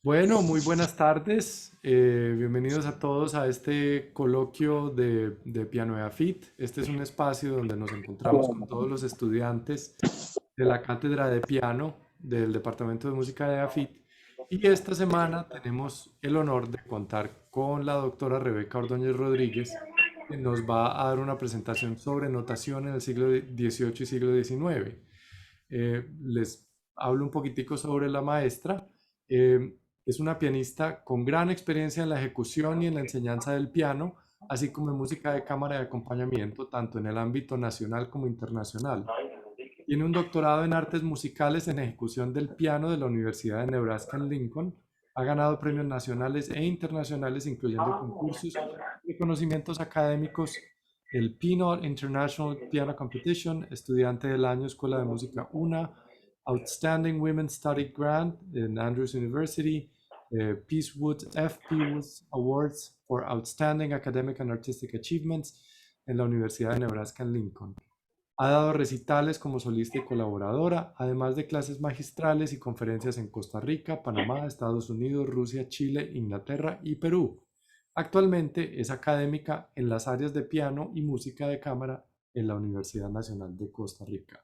Bueno, muy buenas tardes. Bienvenidos a todos a este coloquio de Piano EAFIT. Este es un espacio donde nos encontramos con todos los estudiantes de la cátedra de piano del Departamento de Música de EAFIT. Y esta semana tenemos el honor de contar con la doctora Rebeca Ordóñez Rodríguez, que nos va a dar una presentación sobre notación en el siglo XVIII y siglo XIX. Les hablo un poquitico sobre la maestra. Eh, es una pianista con gran experiencia en la ejecución y en la enseñanza del piano, así como en música de cámara y acompañamiento, tanto en el ámbito nacional como internacional. Tiene un doctorado en artes musicales en ejecución del piano de la Universidad de Nebraska en Lincoln. Ha ganado premios nacionales e internacionales, incluyendo concursos y reconocimientos académicos, el Pinot International Piano Competition, Estudiante del Año Escuela de Música UNA, Outstanding Women's Study Grant en Andrews University, Peacewood F. Peace Awards for Outstanding Academic and Artistic Achievements en la Universidad de Nebraska en Lincoln. Ha dado recitales como solista y colaboradora, además de clases magistrales y conferencias en Costa Rica, Panamá, Estados Unidos, Rusia, Chile, Inglaterra y Perú. Actualmente es académica en las áreas de piano y música de cámara en la Universidad Nacional de Costa Rica.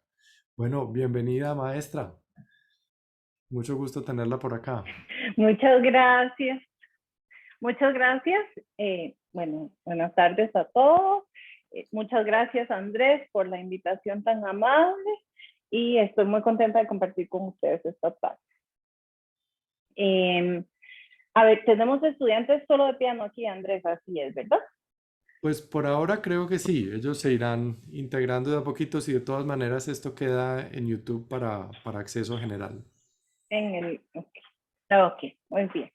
Bueno, bienvenida maestra. Mucho gusto tenerla por acá. Muchas gracias. Muchas gracias. Bueno, buenas tardes a todos. Muchas gracias, Andrés, por la invitación tan amable y estoy muy contenta de compartir con ustedes esta tarde. A ver, tenemos estudiantes solo de piano aquí, Andrés, así es, ¿verdad? Pues por ahora creo que sí, ellos se irán integrando de a poquitos y de todas maneras esto queda en YouTube para acceso general. En el, ok, muy bien.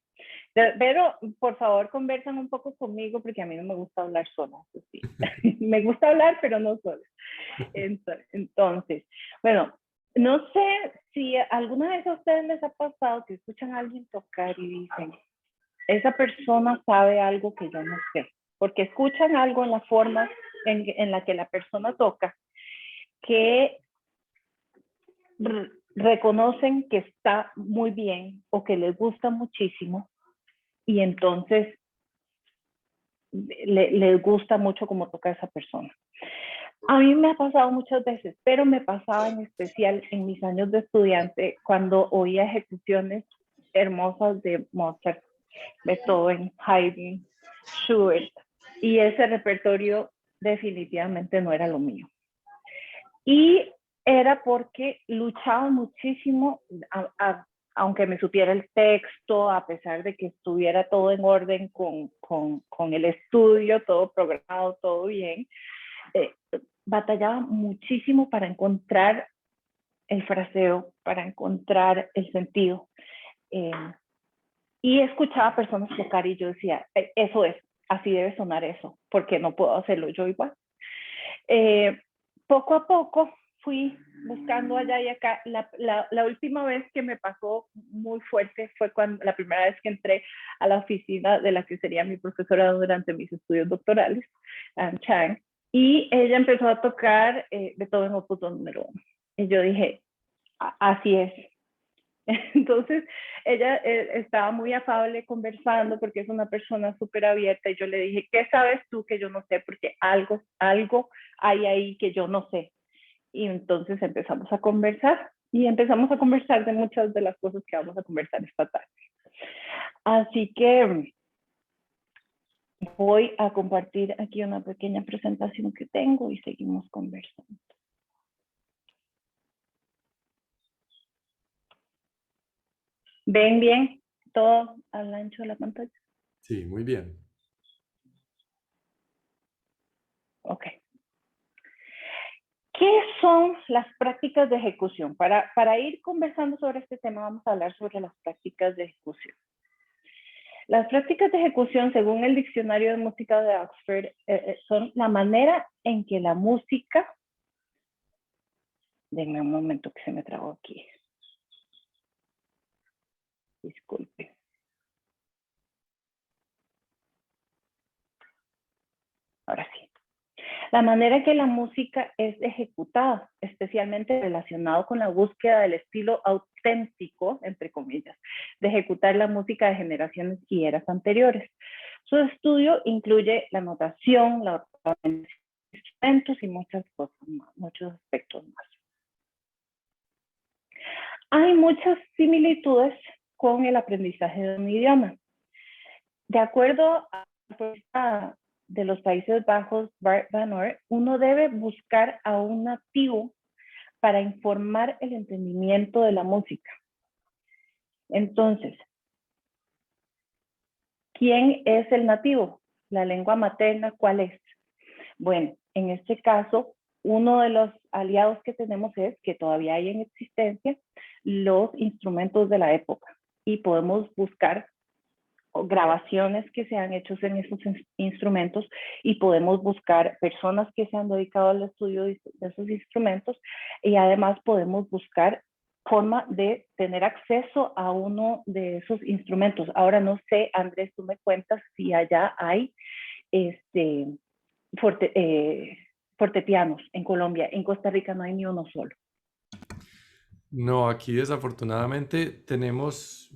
Pero, por favor, conversan un poco conmigo porque a mí no me gusta hablar sola, eso sí. Me gusta hablar, pero no sola. Entonces, bueno, no sé si alguna vez a ustedes les ha pasado que escuchan a alguien tocar y dicen, esa persona sabe algo que yo no sé, porque escuchan algo en la forma en la que la persona toca, que reconocen que está muy bien o que les gusta muchísimo y entonces les gusta mucho cómo toca esa persona. A mí me ha pasado muchas veces, pero me pasaba en especial en mis años de estudiante cuando oía ejecuciones hermosas de Mozart, Beethoven, Haydn, Schubert, y ese repertorio definitivamente no era lo mío. Y era porque luchaba muchísimo, aunque me supiera el texto, a pesar de que estuviera todo en orden con el estudio, todo programado, todo bien, eh, batallaba muchísimo para encontrar el fraseo, para encontrar el sentido. Eh, y escuchaba a personas tocar y yo decía, eso es, así debe sonar eso, porque no puedo hacerlo yo igual. Eh, Poco a poco fui buscando allá y acá. La última vez que me pasó muy fuerte fue cuando la primera vez que entré a la oficina de la que sería mi profesora durante mis estudios doctorales, Anne Chang, y ella empezó a tocar Beethoven Opus 2 número 1. Y yo dije, así es. Entonces, ella estaba muy afable conversando porque es una persona súper abierta y yo le dije, ¿qué sabes tú que yo no sé? Porque algo hay ahí que yo no sé. Y entonces empezamos a conversar y empezamos a conversar de muchas de las cosas que vamos a conversar esta tarde. Así que voy a compartir aquí una pequeña presentación que tengo y seguimos conversando. ¿Ven bien todo al ancho de la pantalla? Sí, muy bien. Ok. ¿Qué son las prácticas de ejecución? Para ir conversando sobre este tema, vamos a hablar sobre las prácticas de ejecución. Las prácticas de ejecución, según el Diccionario de Música de Oxford, son la manera en que la música... Denme un momento que se me trabó aquí. Disculpe. Ahora sí. La manera que la música es ejecutada, especialmente relacionado con la búsqueda del estilo auténtico, entre comillas, de ejecutar la música de generaciones y eras anteriores. Su estudio incluye la notación, la orquestación de instrumentos y muchas cosas más, muchos aspectos más. Hay muchas similitudes con el aprendizaje de un idioma. De acuerdo a la profesora de los Países Bajos, Bart Van Oort, uno debe buscar a un nativo para informar el entendimiento de la música. Entonces, ¿quién es el nativo? ¿La lengua materna cuál es? Bueno, en este caso, uno de los aliados que tenemos es que todavía hay en existencia los instrumentos de la época y podemos buscar grabaciones que se han hecho en esos instrumentos y podemos buscar personas que se han dedicado al estudio de esos instrumentos y además podemos buscar forma de tener acceso a uno de esos instrumentos. Ahora no sé, Andrés, tú me cuentas si allá hay fortepianos en Colombia. En Costa Rica no hay ni uno solo. No, aquí desafortunadamente tenemos,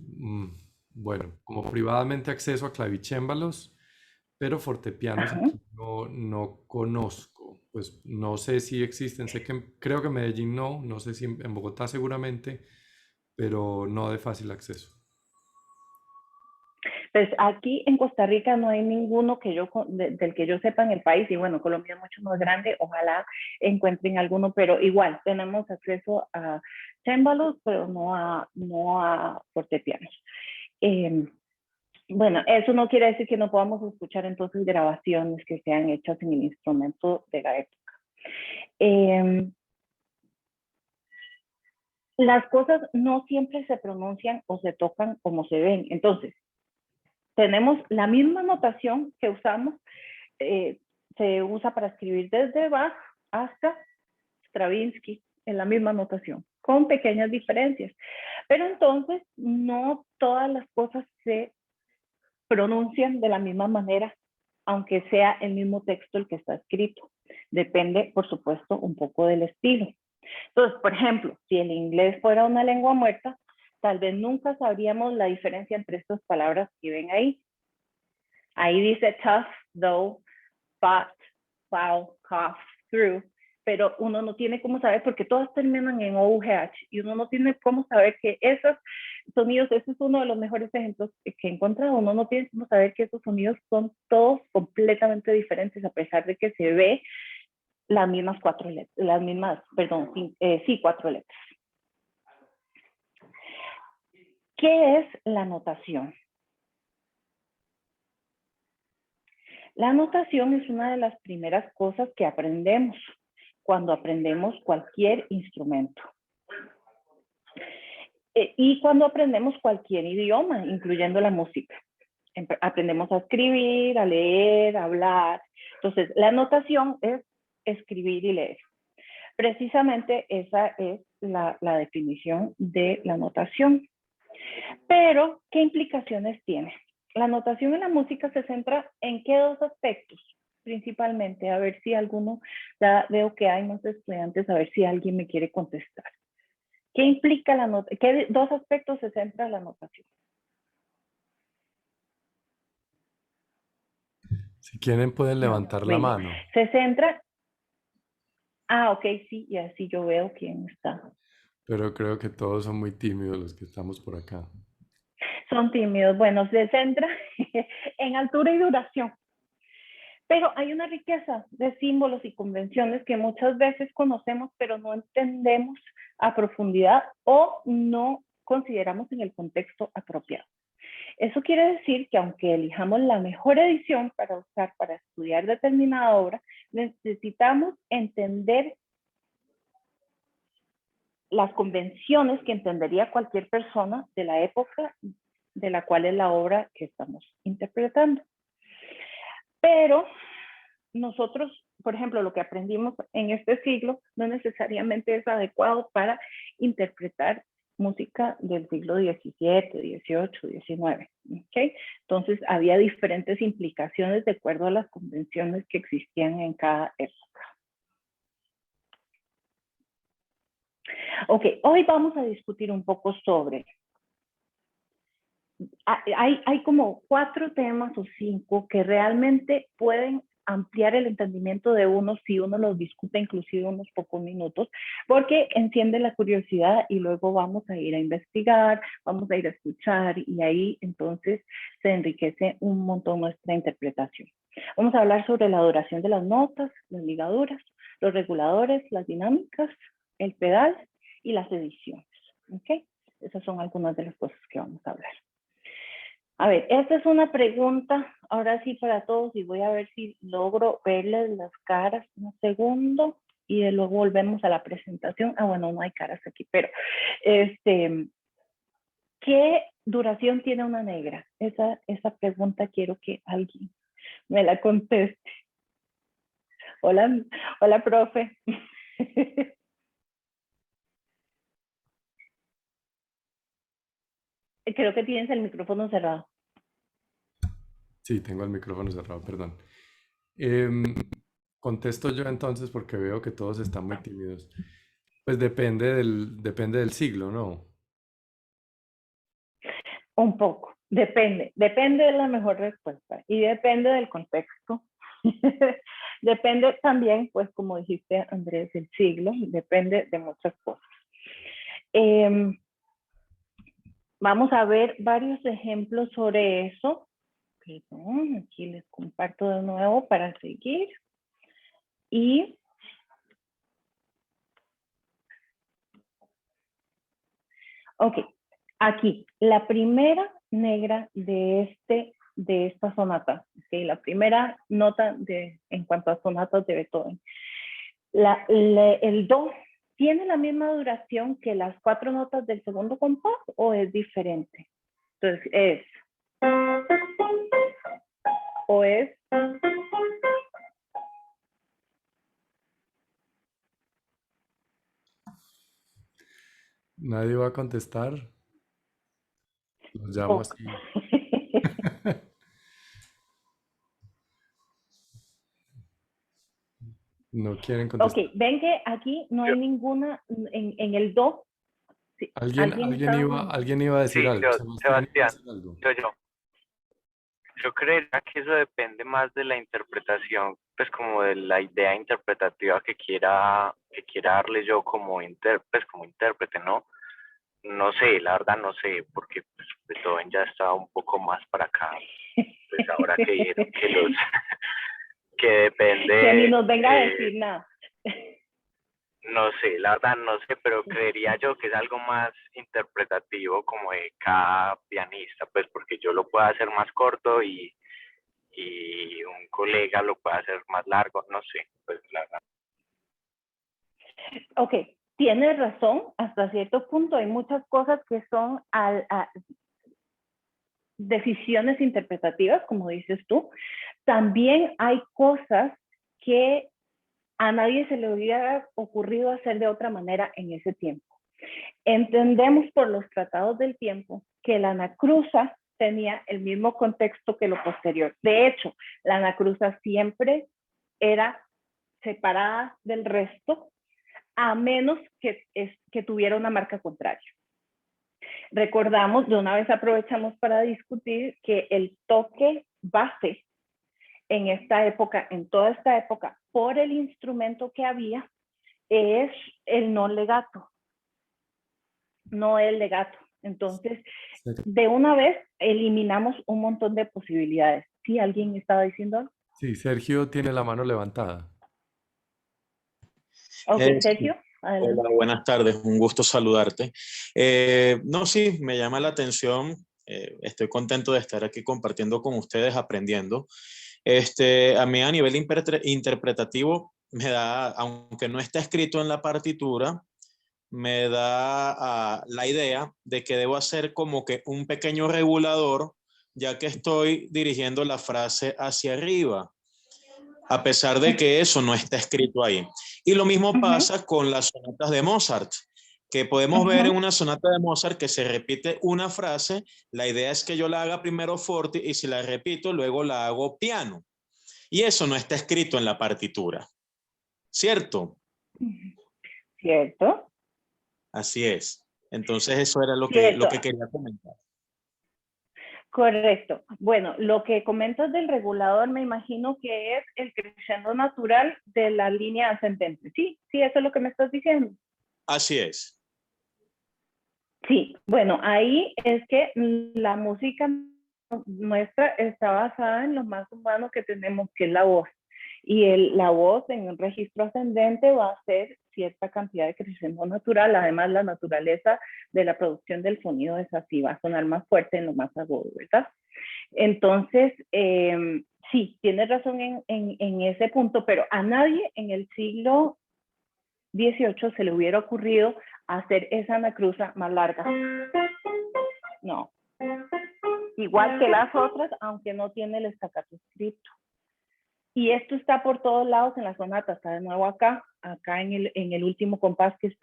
bueno, como privadamente acceso a clavicémbalos, pero fortepianos Ajá. aquí no conozco. Pues no sé si existen, creo que en Medellín no sé si en Bogotá seguramente, pero no de fácil acceso. Pues aquí en Costa Rica no hay ninguno del que yo sepa en el país, y bueno, Colombia es mucho más grande, ojalá encuentren alguno, pero igual tenemos acceso a cémbalos, pero no a fortepianos. Bueno, eso no quiere decir que no podamos escuchar entonces grabaciones que sean hechas en el instrumento de la época. Las cosas no siempre se pronuncian o se tocan como se ven. Entonces, tenemos la misma notación que usamos, se usa para escribir desde Bach hasta Stravinsky, en la misma notación, con pequeñas diferencias. Pero entonces, no todas las cosas se pronuncian de la misma manera, aunque sea el mismo texto el que está escrito. Depende, por supuesto, un poco del estilo. Entonces, por ejemplo, si el inglés fuera una lengua muerta, tal vez nunca sabríamos la diferencia entre estas palabras que ven ahí. Ahí dice tough, though, but, plow, cough, through, pero uno no tiene cómo saber porque todas terminan en OUGH y uno no tiene cómo saber que esos sonidos, ese es uno de los mejores ejemplos que he encontrado, uno no tiene cómo saber que esos sonidos son todos completamente diferentes a pesar de que se ve las mismas cuatro letras, cuatro letras. ¿Qué es la notación? La notación es una de las primeras cosas que aprendemos cuando aprendemos cualquier instrumento. Y cuando aprendemos cualquier idioma, incluyendo la música. Aprendemos a escribir, a leer, a hablar. Entonces, la notación es escribir y leer. Precisamente esa es la definición de la notación. Pero, ¿qué implicaciones tiene? La notación en la música se centra en qué dos aspectos, principalmente, a ver si alguno, ya veo que hay más estudiantes, a ver si alguien me quiere contestar. ¿Qué implica la notación? ¿Qué dos aspectos se centra la notación? Si quieren pueden No, levantar la venga. mano, Se centra, ok, sí, y así yo veo quién está. pero creo que todos son muy tímidos los que estamos por acá. Son tímidos. Bueno, se centra en altura y duración. Pero hay una riqueza de símbolos y convenciones que muchas veces conocemos, pero no entendemos a profundidad o no consideramos en el contexto apropiado. Eso quiere decir que aunque elijamos la mejor edición para usar para estudiar determinada obra, necesitamos entender las convenciones que entendería cualquier persona de la época de la cual es la obra que estamos interpretando. Pero nosotros, por ejemplo, lo que aprendimos en este siglo no necesariamente es adecuado para interpretar música del siglo XVII, XVIII, XIX. ¿Okay? Entonces había diferentes implicaciones de acuerdo a las convenciones que existían en cada época. Ok, hoy vamos a discutir un poco sobre... Hay como 4 temas o 5 que realmente pueden ampliar el entendimiento de uno si uno los discute inclusive unos pocos minutos, porque enciende la curiosidad y luego vamos a ir a investigar, vamos a ir a escuchar y ahí entonces se enriquece un montón nuestra interpretación. Vamos a hablar sobre la duración de las notas, las ligaduras, los reguladores, las dinámicas, el pedal y las ediciones. ¿Okay? Esas son algunas de las cosas que vamos a hablar. A ver, esta es una pregunta, ahora sí para todos, y voy a ver si logro verles las caras un segundo, y de luego volvemos a la presentación. Ah, bueno, no hay caras aquí, pero ¿qué duración tiene una negra? Esa pregunta quiero que alguien me la conteste. Hola, hola, profe. Creo que tienes el micrófono cerrado. Sí, tengo el micrófono cerrado, perdón. Em, Contesto yo entonces porque veo que todos están muy tímidos. Pues depende del siglo, ¿no? Un poco, depende de la mejor respuesta y depende del contexto. Depende también, pues como dijiste Andrés, el siglo, depende de muchas cosas. Vamos a ver varios ejemplos sobre eso. Perdón, aquí les comparto de nuevo para seguir. Y ok, aquí, la primera negra de esta sonata, okay, la primera nota en cuanto a sonatas de Beethoven. El do, ¿tiene la misma duración que las 4 notas del segundo compás o es diferente? Entonces es Nadie va a contestar. Los llamo poco. así. No quieren Ok, contestar. ven que aquí no hay ninguna en el do. Sí, ¿alguien estaba preguntando? Alguien iba a decir Sí, algo. Sebastián iba a Sebastián, decir algo. yo. Yo creería que eso depende más de la interpretación, pues como de la idea interpretativa que quiera darle yo como como intérprete, ¿no? No sé, la verdad no sé, porque pues, Beethoven ya está un poco más para acá, pues ahora que dijeron que los que Que ni depende, nos venga a decir nada. no sé, la verdad no sé, pero creería yo que es algo más interpretativo como de cada pianista, pues porque yo lo puedo hacer más corto y un colega lo puede hacer más largo, no sé, pues la verdad. Ok, tienes razón, hasta cierto punto hay muchas cosas que son decisiones interpretativas, como dices tú. También hay cosas que a nadie se le hubiera ocurrido hacer de otra manera en ese tiempo. Entendemos por los tratados del tiempo que la anacruza tenía el mismo contexto que lo posterior. De hecho, la anacruza siempre era separada del resto, a menos que tuviera una marca contraria. Recordamos, de una vez aprovechamos para discutir que el toque base en esta época, en toda esta época, por el instrumento que había, es el no legato, no el legato. Entonces, de una vez eliminamos un montón de posibilidades. ¿Sí? ¿Alguien estaba diciendo algo? Sí, Sergio tiene la mano levantada. Ok, Sí. Sergio, adelante. Hola, buenas tardes, un gusto saludarte. No, sí, me llama la atención, estoy contento de estar aquí compartiendo con ustedes, aprendiendo. A mí a nivel interpretativo me da, aunque no está escrito en la partitura, me da la idea de que debo hacer como que un pequeño regulador, ya que estoy dirigiendo la frase hacia arriba, a pesar de que eso no está escrito ahí. Y lo mismo pasa con las sonatas de Mozart. que podemos ver en Ujú. una sonata de Mozart que se repite una frase, la idea es que yo la haga primero forte y si la repito, luego la hago piano. Y eso no está escrito en la partitura, ¿cierto? ¿Cierto? Así es. Entonces eso era lo Cierto, que quería comentar. correcto. Bueno, lo que comentas del regulador me imagino que es el crescendo natural de la línea ascendente. Sí, sí, eso es lo que me estás diciendo. Así es. Sí, bueno, ahí es que la música nuestra está basada en lo más humano que tenemos, que es la voz. Y la voz en un registro ascendente va a ser cierta cantidad de crecimiento natural. Además, la naturaleza de la producción del sonido es así, va a sonar más fuerte en lo más agudo, ¿verdad? Entonces, sí, tienes razón en ese punto, pero a nadie en el siglo XVIII se le hubiera ocurrido hacer esa anacruza más larga. No. Igual que las otras, aunque no tiene el staccato escrito. Y esto está por todos lados en la sonata, está de nuevo acá en el último compás que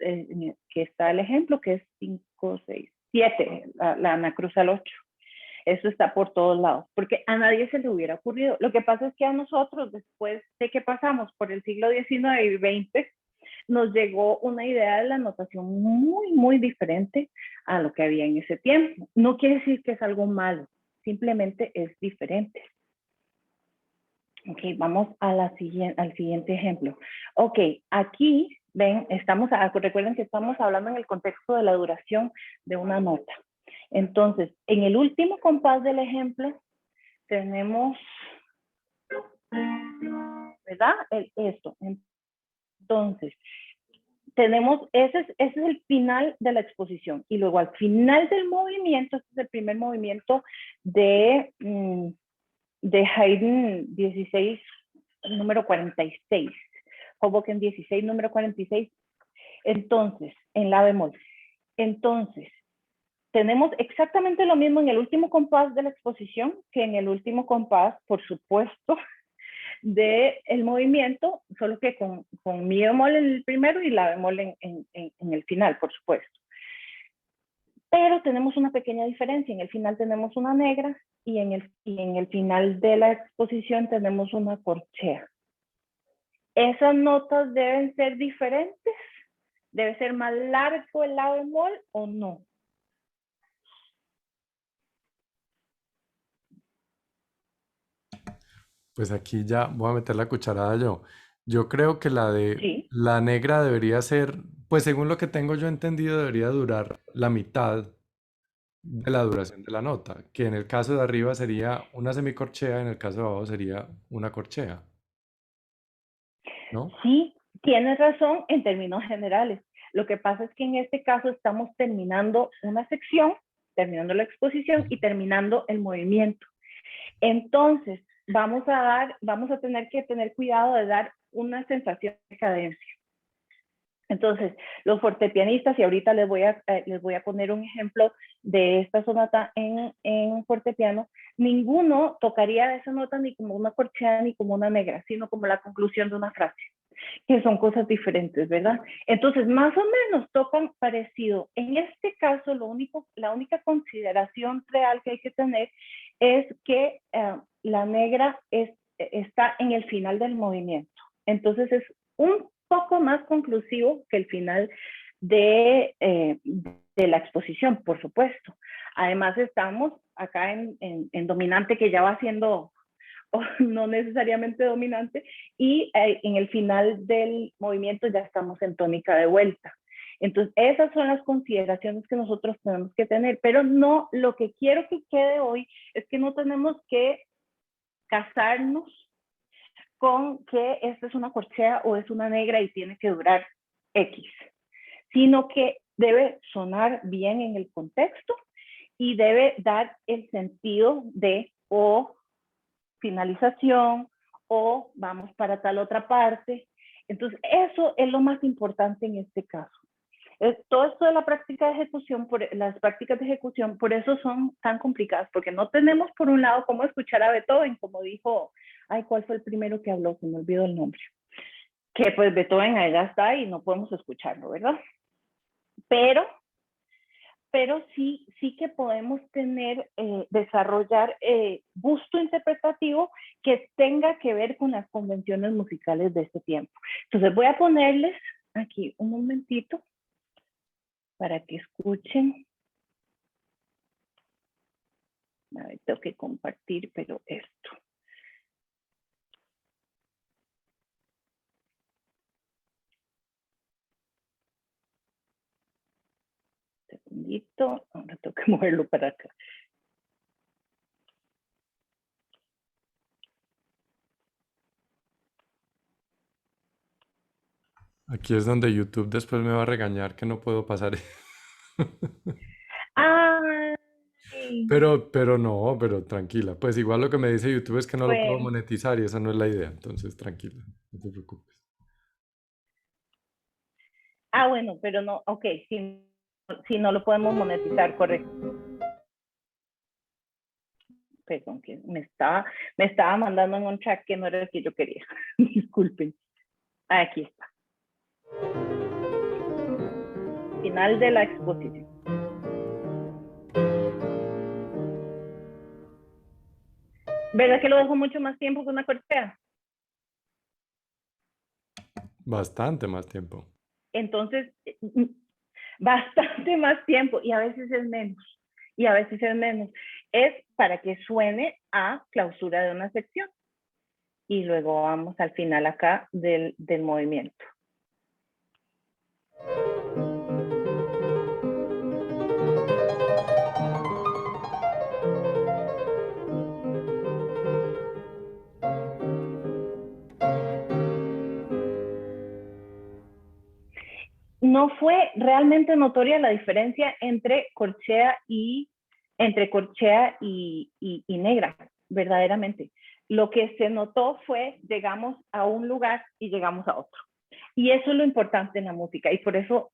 está el ejemplo, que es 5, 6, 7, la anacruza al 8. Eso está por todos lados, porque a nadie se le hubiera ocurrido. Lo que pasa es que a nosotros, después de que pasamos por el siglo XIX y XX, nos llegó una idea de la notación muy, muy diferente a lo que había en ese tiempo. No quiere decir que es algo malo, simplemente es diferente. Ok, vamos a al siguiente ejemplo. Ok, aquí ven, recuerden que estamos hablando en el contexto de la duración de una nota. Entonces, en el último compás del ejemplo, tenemos, ¿verdad? Esto. Entonces, tenemos, ese es el final de la exposición. Y luego al final del movimiento, este es el primer movimiento de Haydn 16, número 46. Hoboken 16, número 46. Entonces, en la bemol. Entonces, tenemos exactamente lo mismo en el último compás de la exposición que en el último compás, por supuesto, del movimiento, solo que con mi bemol en el primero y la bemol en el final, por supuesto. Pero tenemos una pequeña diferencia. En el final tenemos una negra y en el final de la exposición tenemos una corchea. ¿Esas notas deben ser diferentes? ¿Debe ser más largo el la bemol o no? Pues aquí ya voy a meter la cucharada yo. Yo creo que Sí. la negra debería ser, pues según lo que tengo yo entendido, debería durar la mitad de la duración de la nota, que en el caso de arriba sería una semicorchea, en el caso de abajo sería una corchea, ¿no? Sí, tienes razón en términos generales. Lo que pasa es que en este caso estamos terminando una sección, terminando la exposición y terminando el movimiento. Entonces, vamos a tener que tener cuidado de dar una sensación de cadencia. Entonces, los fortepianistas, y ahorita les voy a poner un ejemplo de esta sonata en fortepiano, ninguno tocaría esa nota ni como una corchea ni como una negra, sino como la conclusión de una frase, que son cosas diferentes, ¿verdad? Entonces, más o menos tocan parecido. En este caso, la única consideración real que hay que tener es que la negra está en el final del movimiento. Entonces, es un poco más conclusivo que el final de la exposición, por supuesto. Además, estamos acá en dominante, que ya va siendo no necesariamente dominante, y en el final del movimiento ya estamos en tónica de vuelta. Entonces, esas son las consideraciones que nosotros tenemos que tener, pero no, lo que quiero que quede hoy es que no tenemos que casarnos con que esta es una corchea o es una negra y tiene que durar X, sino que debe sonar bien en el contexto y debe dar el sentido de o finalización o vamos para tal otra parte. Entonces, eso es lo más importante en este caso. Todo esto de la práctica de ejecución, las prácticas de ejecución, por eso son tan complicadas, porque no tenemos por un lado cómo escuchar a Beethoven, como dijo, ¿cuál fue el primero que habló? Se me olvidó el nombre. Que pues Beethoven allá está y no podemos escucharlo, ¿verdad? pero sí que podemos tener, desarrollar gusto interpretativo que tenga que ver con las convenciones musicales de este tiempo. Entonces voy a ponerles aquí un momentito para que escuchen. A ver, tengo que compartir, pero esto. Segundito, ahora tengo que moverlo para acá. Aquí es donde YouTube después me va a regañar que no puedo pasar. Ah, Pero tranquila. Pues igual lo que me dice YouTube es que no lo puedo bueno. monetizar y esa no es la idea. Entonces, tranquila, no te preocupes. Ah, bueno, pero no, ok, si no lo podemos monetizar, correcto. Perdón, que me estaba mandando en un chat que no era el que yo quería. Disculpen. Aquí está. Final de la exposición. ¿Verdad que lo dejo mucho más tiempo que una cortea? Bastante más tiempo. Entonces, bastante más tiempo y a veces es menos. Y a veces es menos. Es para que suene a clausura de una sección. Y luego vamos al final acá del movimiento. No fue realmente notoria la diferencia entre corchea y negra, verdaderamente. Lo que se notó fue, llegamos a un lugar y llegamos a otro. Y eso es lo importante en la música. Y por eso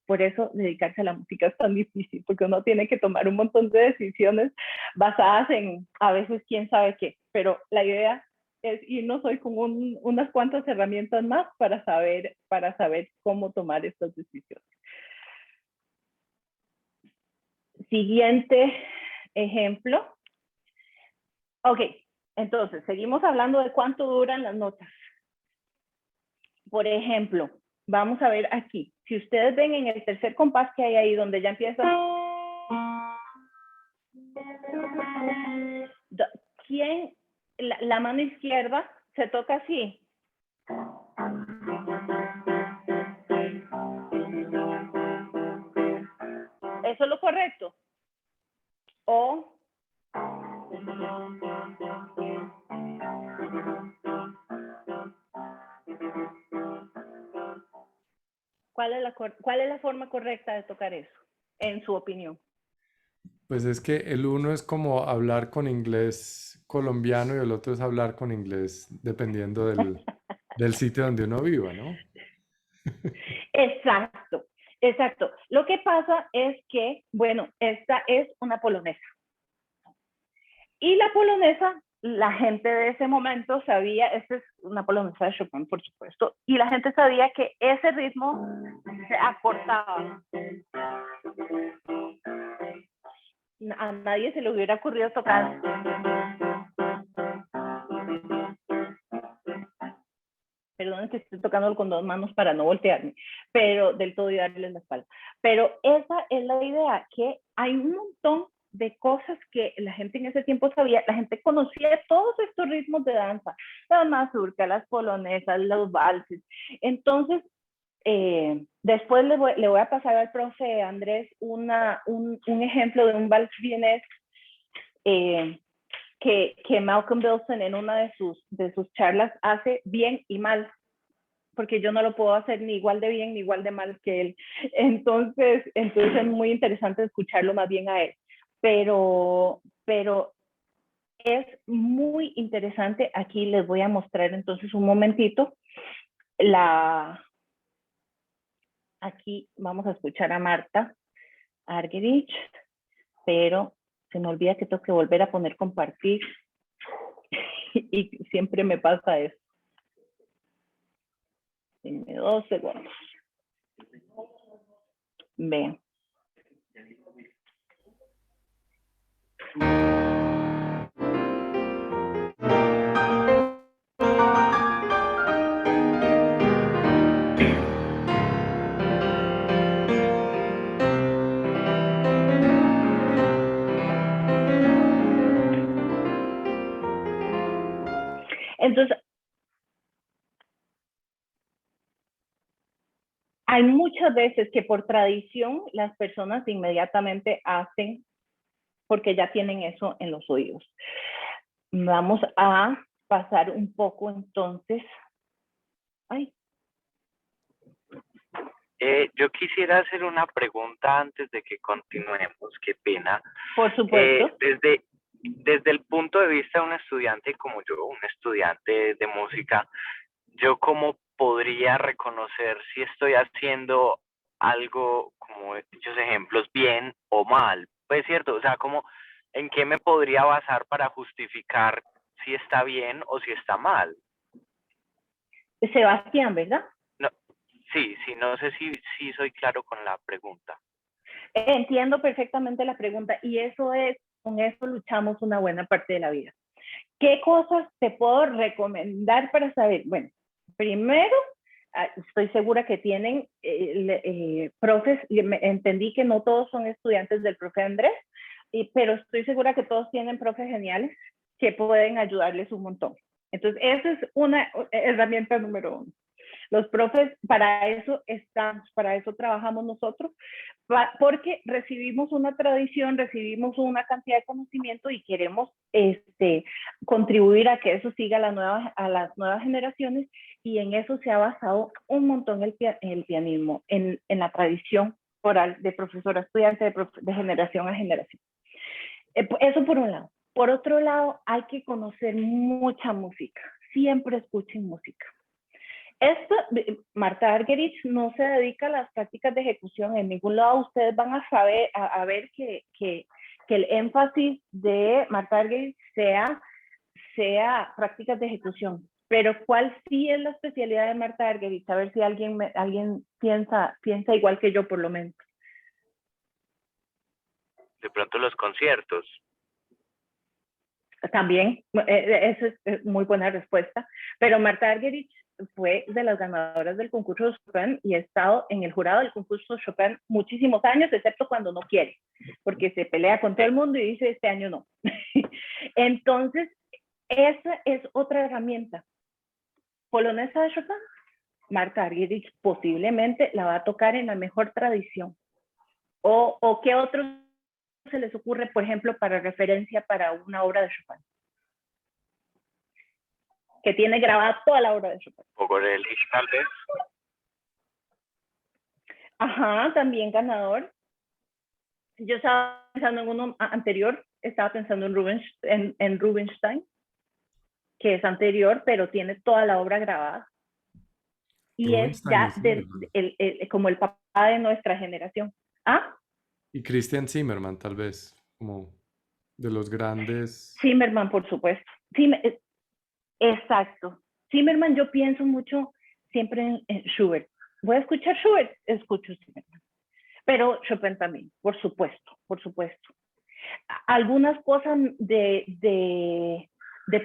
dedicarse a la música es tan difícil, porque uno tiene que tomar un montón de decisiones basadas en, a veces, quién sabe qué. Pero la idea es irnos hoy con unas cuantas herramientas más para saber cómo tomar estas decisiones. Siguiente ejemplo. Ok, entonces, seguimos hablando de cuánto duran las notas. Por ejemplo, vamos a ver aquí. Si ustedes ven en el tercer compás que hay ahí, donde ya empieza... ¿Quién? La mano izquierda se toca así. ¿Eso es lo correcto? O... ¿Cuál es la forma correcta de tocar eso, en su opinión? Pues es que el uno es como hablar con inglés colombiano y el otro es hablar con inglés dependiendo del sitio donde uno viva, ¿no? Exacto, exacto. Lo que pasa es que, bueno, esta es una polonesa. Y la polonesa, la gente de ese momento sabía, esta es una polonesa de Chopin, por supuesto, y la gente sabía que ese ritmo se acortaba. A nadie se le hubiera ocurrido tocar. Perdón, que estoy tocando con dos manos para no voltearme, pero del todo y darles la espalda. Pero esa es la idea, que hay un montón de cosas que la gente en ese tiempo sabía. La gente conocía todos estos ritmos de danza, las mazurcas, las polonesas, los valses. Entonces, después le voy a pasar al profe Andrés un ejemplo de un vals vienés que Malcolm Wilson en una de sus charlas hace bien y mal, porque yo no lo puedo hacer ni igual de bien ni igual de mal que él. Entonces es muy interesante escucharlo más bien a él. Pero es muy interesante. Aquí les voy a mostrar entonces un momentito. Aquí vamos a escuchar a Marta Argerich, pero se me olvida que tengo que volver a poner compartir y siempre me pasa eso. Denme 2 segundos. Vean. Entonces, hay muchas veces que por tradición las personas inmediatamente hacen porque ya tienen eso en los oídos. Vamos a pasar un poco entonces. Ay. Yo quisiera hacer una pregunta antes de que continuemos, qué pena. Por supuesto. Desde el punto de vista de un estudiante como yo, un estudiante de música, ¿yo cómo podría reconocer si estoy haciendo algo, como dichos ejemplos, bien o mal? Pues cierto, o sea, como en qué me podría basar para justificar si está bien o si está mal. Sebastián, ¿verdad? No, sí, no sé si soy claro con la pregunta. Entiendo perfectamente la pregunta y con eso luchamos una buena parte de la vida. ¿Qué cosas te puedo recomendar para saber? Bueno, primero, estoy segura que tienen profes, entendí que no todos son estudiantes del profe Andrés, pero estoy segura que todos tienen profes geniales que pueden ayudarles un montón. Entonces, esa es una herramienta número 1. Los profes, para eso estamos, para eso trabajamos nosotros, porque recibimos una tradición, recibimos una cantidad de conocimiento y queremos contribuir a que eso siga a las nuevas generaciones, y en eso se ha basado un montón el pianismo, en la tradición oral de profesor a estudiante, de generación a generación. Eso por un lado. Por otro lado, hay que conocer mucha música. Siempre escuchen música. Marta Argerich no se dedica a las prácticas de ejecución. En ningún lado ustedes van a ver que el énfasis de Marta Argerich sea prácticas de ejecución. Pero ¿cuál sí es la especialidad de Marta Argerich? A ver si alguien piensa igual que yo, por lo menos. De pronto los conciertos. También, esa es muy buena respuesta. Pero Marta Argerich fue de las ganadoras del concurso de Chopin y ha estado en el jurado del concurso de Chopin muchísimos años, excepto cuando no quiere, porque se pelea con todo el mundo y dice este año no. Entonces, esa es otra herramienta. Polonesa de Chopin, Marta Argerich posiblemente la va a tocar en la mejor tradición. ¿O qué otro se les ocurre, por ejemplo, para referencia para una obra de Chopin? Que tiene grabada toda la obra de Chopin. Pogorelich, tal vez. Ajá, también ganador. Yo estaba pensando en uno anterior, estaba pensando en Rubinstein, que es anterior, pero tiene toda la obra grabada. Y Rubinstein es ya como el papá de nuestra generación. ¿Ah? Y Christian Zimmerman, tal vez, como de los grandes. Zimmerman, por supuesto. Exacto. Zimmerman, yo pienso mucho siempre en Schubert. Voy a escuchar Schubert, escucho Zimmerman. Pero Chopin también, por supuesto, por supuesto. Algunas cosas de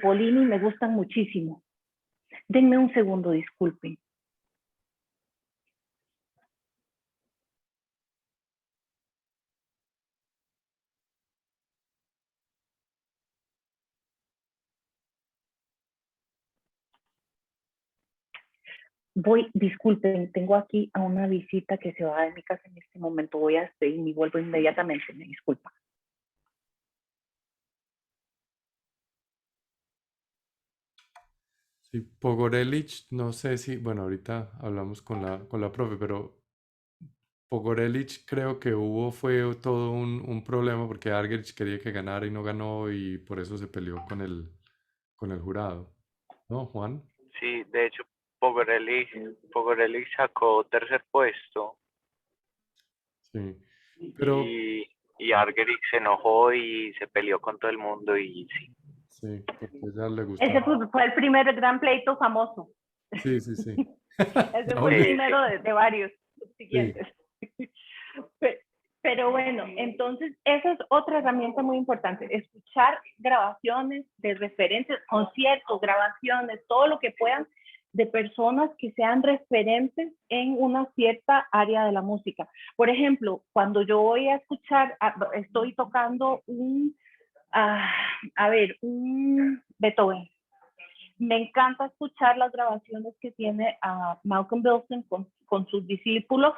Polini me gustan muchísimo. Denme un segundo, disculpen. Disculpen, tengo aquí a una visita que se va de mi casa en este momento. Voy a estar y vuelvo inmediatamente, me disculpa. Sí, Pogorelich, no sé si, bueno, ahorita hablamos con la profe, pero Pogorelich creo que fue todo un problema porque Argerich quería que ganara y no ganó y por eso se peleó con el jurado. ¿No, Juan? Sí, de hecho, Pogorelich sacó tercer puesto. Sí, pero... Y Argerich se enojó y se peleó con todo el mundo y sí. Sí, porque a ella le gustaba. Ese fue el primer gran pleito famoso. Sí, sí, sí. Ese fue el primero de varios siguientes. Sí. Pero bueno, entonces esa es otra herramienta muy importante, escuchar grabaciones de referentes, conciertos, grabaciones, todo lo que puedan de personas que sean referentes en una cierta área de la música. Por ejemplo, cuando yo voy a escuchar, estoy tocando un Beethoven. Me encanta escuchar las grabaciones que tiene Malcolm Wilson con sus discípulos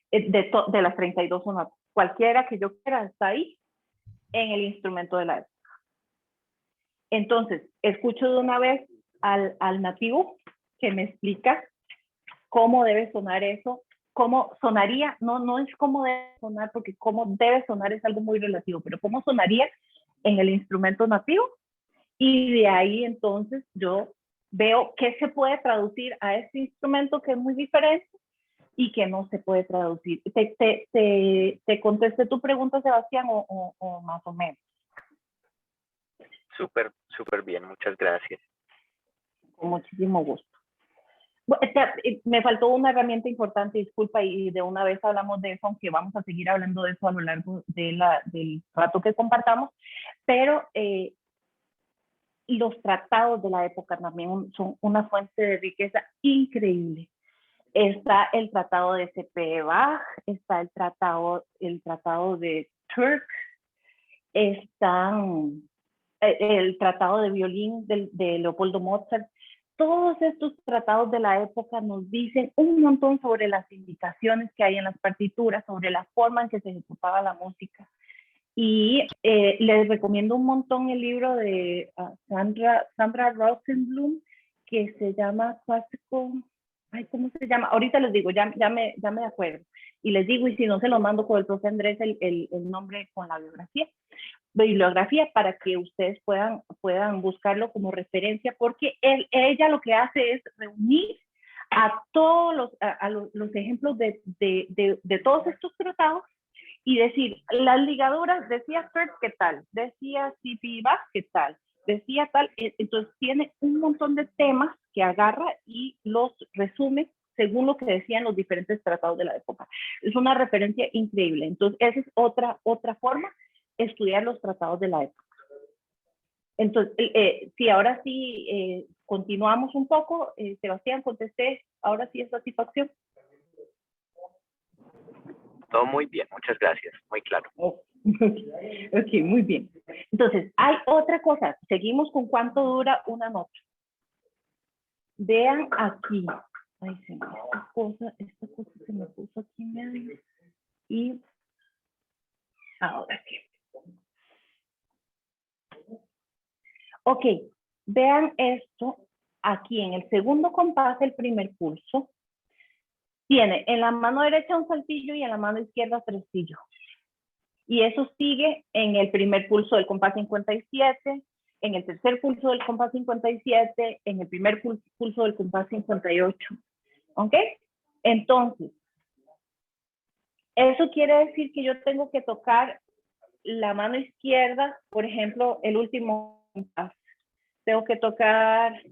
de las 32 sonatas. Cualquiera que yo quiera está ahí en el instrumento de la época. Entonces, escucho de una vez al nativo que me explica cómo debe sonar eso, cómo sonaría, no es cómo debe sonar, porque cómo debe sonar es algo muy relativo, pero cómo sonaría en el instrumento nativo, y de ahí entonces yo veo qué se puede traducir a este instrumento que es muy diferente y que no se puede traducir. ¿Te contesté tu pregunta, Sebastián, o más o menos? Súper, súper bien, muchas gracias. Con muchísimo gusto. Me faltó una herramienta importante, disculpa, y de una vez hablamos de eso, aunque vamos a seguir hablando de eso a lo largo del rato que compartamos, pero los tratados de la época también son una fuente de riqueza increíble. Está el tratado de C.P. Bach, está el tratado de Turk, está el tratado de violín de Leopoldo Mozart. Todos estos tratados de la época nos dicen un montón sobre las indicaciones que hay en las partituras, sobre la forma en que se ejecutaba la música. Y les recomiendo un montón el libro de Sandra Rosenblum, que se llama Clásico. Ay, ¿cómo se llama? Ahorita les digo, ya me acuerdo. Y les digo, y si no se lo mando con el profe Andrés, el nombre con la bibliografía para que ustedes puedan buscarlo como referencia, porque ella lo que hace es reunir a todos los ejemplos de todos estos tratados y decir, las ligaduras, decía Turk, ¿qué tal? Decía C.P. Bach, ¿qué tal? Decía tal. Entonces tiene un montón de temas que agarra y los resume según lo que decían los diferentes tratados de la época. Es una referencia increíble. Entonces esa es otra forma, estudiar los tratados de la época. Entonces, sí, ahora sí, continuamos un poco. Sebastián, contesté, ahora sí es satisfacción. Todo muy bien, muchas gracias, muy claro. Ok, muy bien. Entonces, hay otra cosa. Seguimos con cuánto dura una nota. Vean aquí. Ay, esta cosa se me puso aquí medio. Y ahora sí. Ok, vean esto aquí en el segundo compás del primer pulso. Tiene en la mano derecha un saltillo y en la mano izquierda tresillo. Y eso sigue en el primer pulso del compás 57, en el tercer pulso del compás 57, en el primer pulso del compás 58. ¿Ok? Entonces, eso quiere decir que yo tengo que tocar la mano izquierda, por ejemplo, el último compás. Tengo que tocar...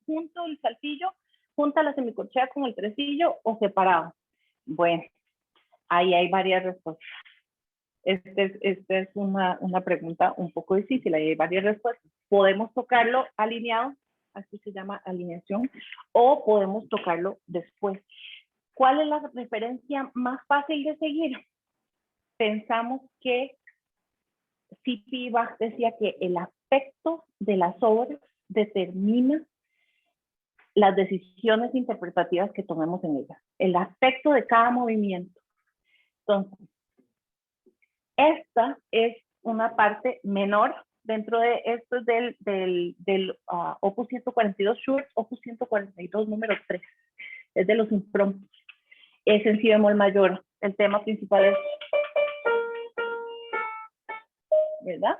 junto el saltillo, junta la semicorchea con el tresillo o separado. Bueno, ahí hay varias respuestas. Esta es una pregunta un poco difícil, ahí hay varias respuestas. Podemos tocarlo alineado, así se llama alineación, o podemos tocarlo después. ¿Cuál es la referencia más fácil de seguir? Pensamos que C.P. Bach decía que el aspecto de las obras determina las decisiones interpretativas que tomemos en ellas, el aspecto de cada movimiento. Entonces, esta es una parte menor dentro de esto del Opus 142 Schubert, Opus 142 número 3, es de los impromptus. Es en si bemol mayor, el tema principal es, ¿verdad?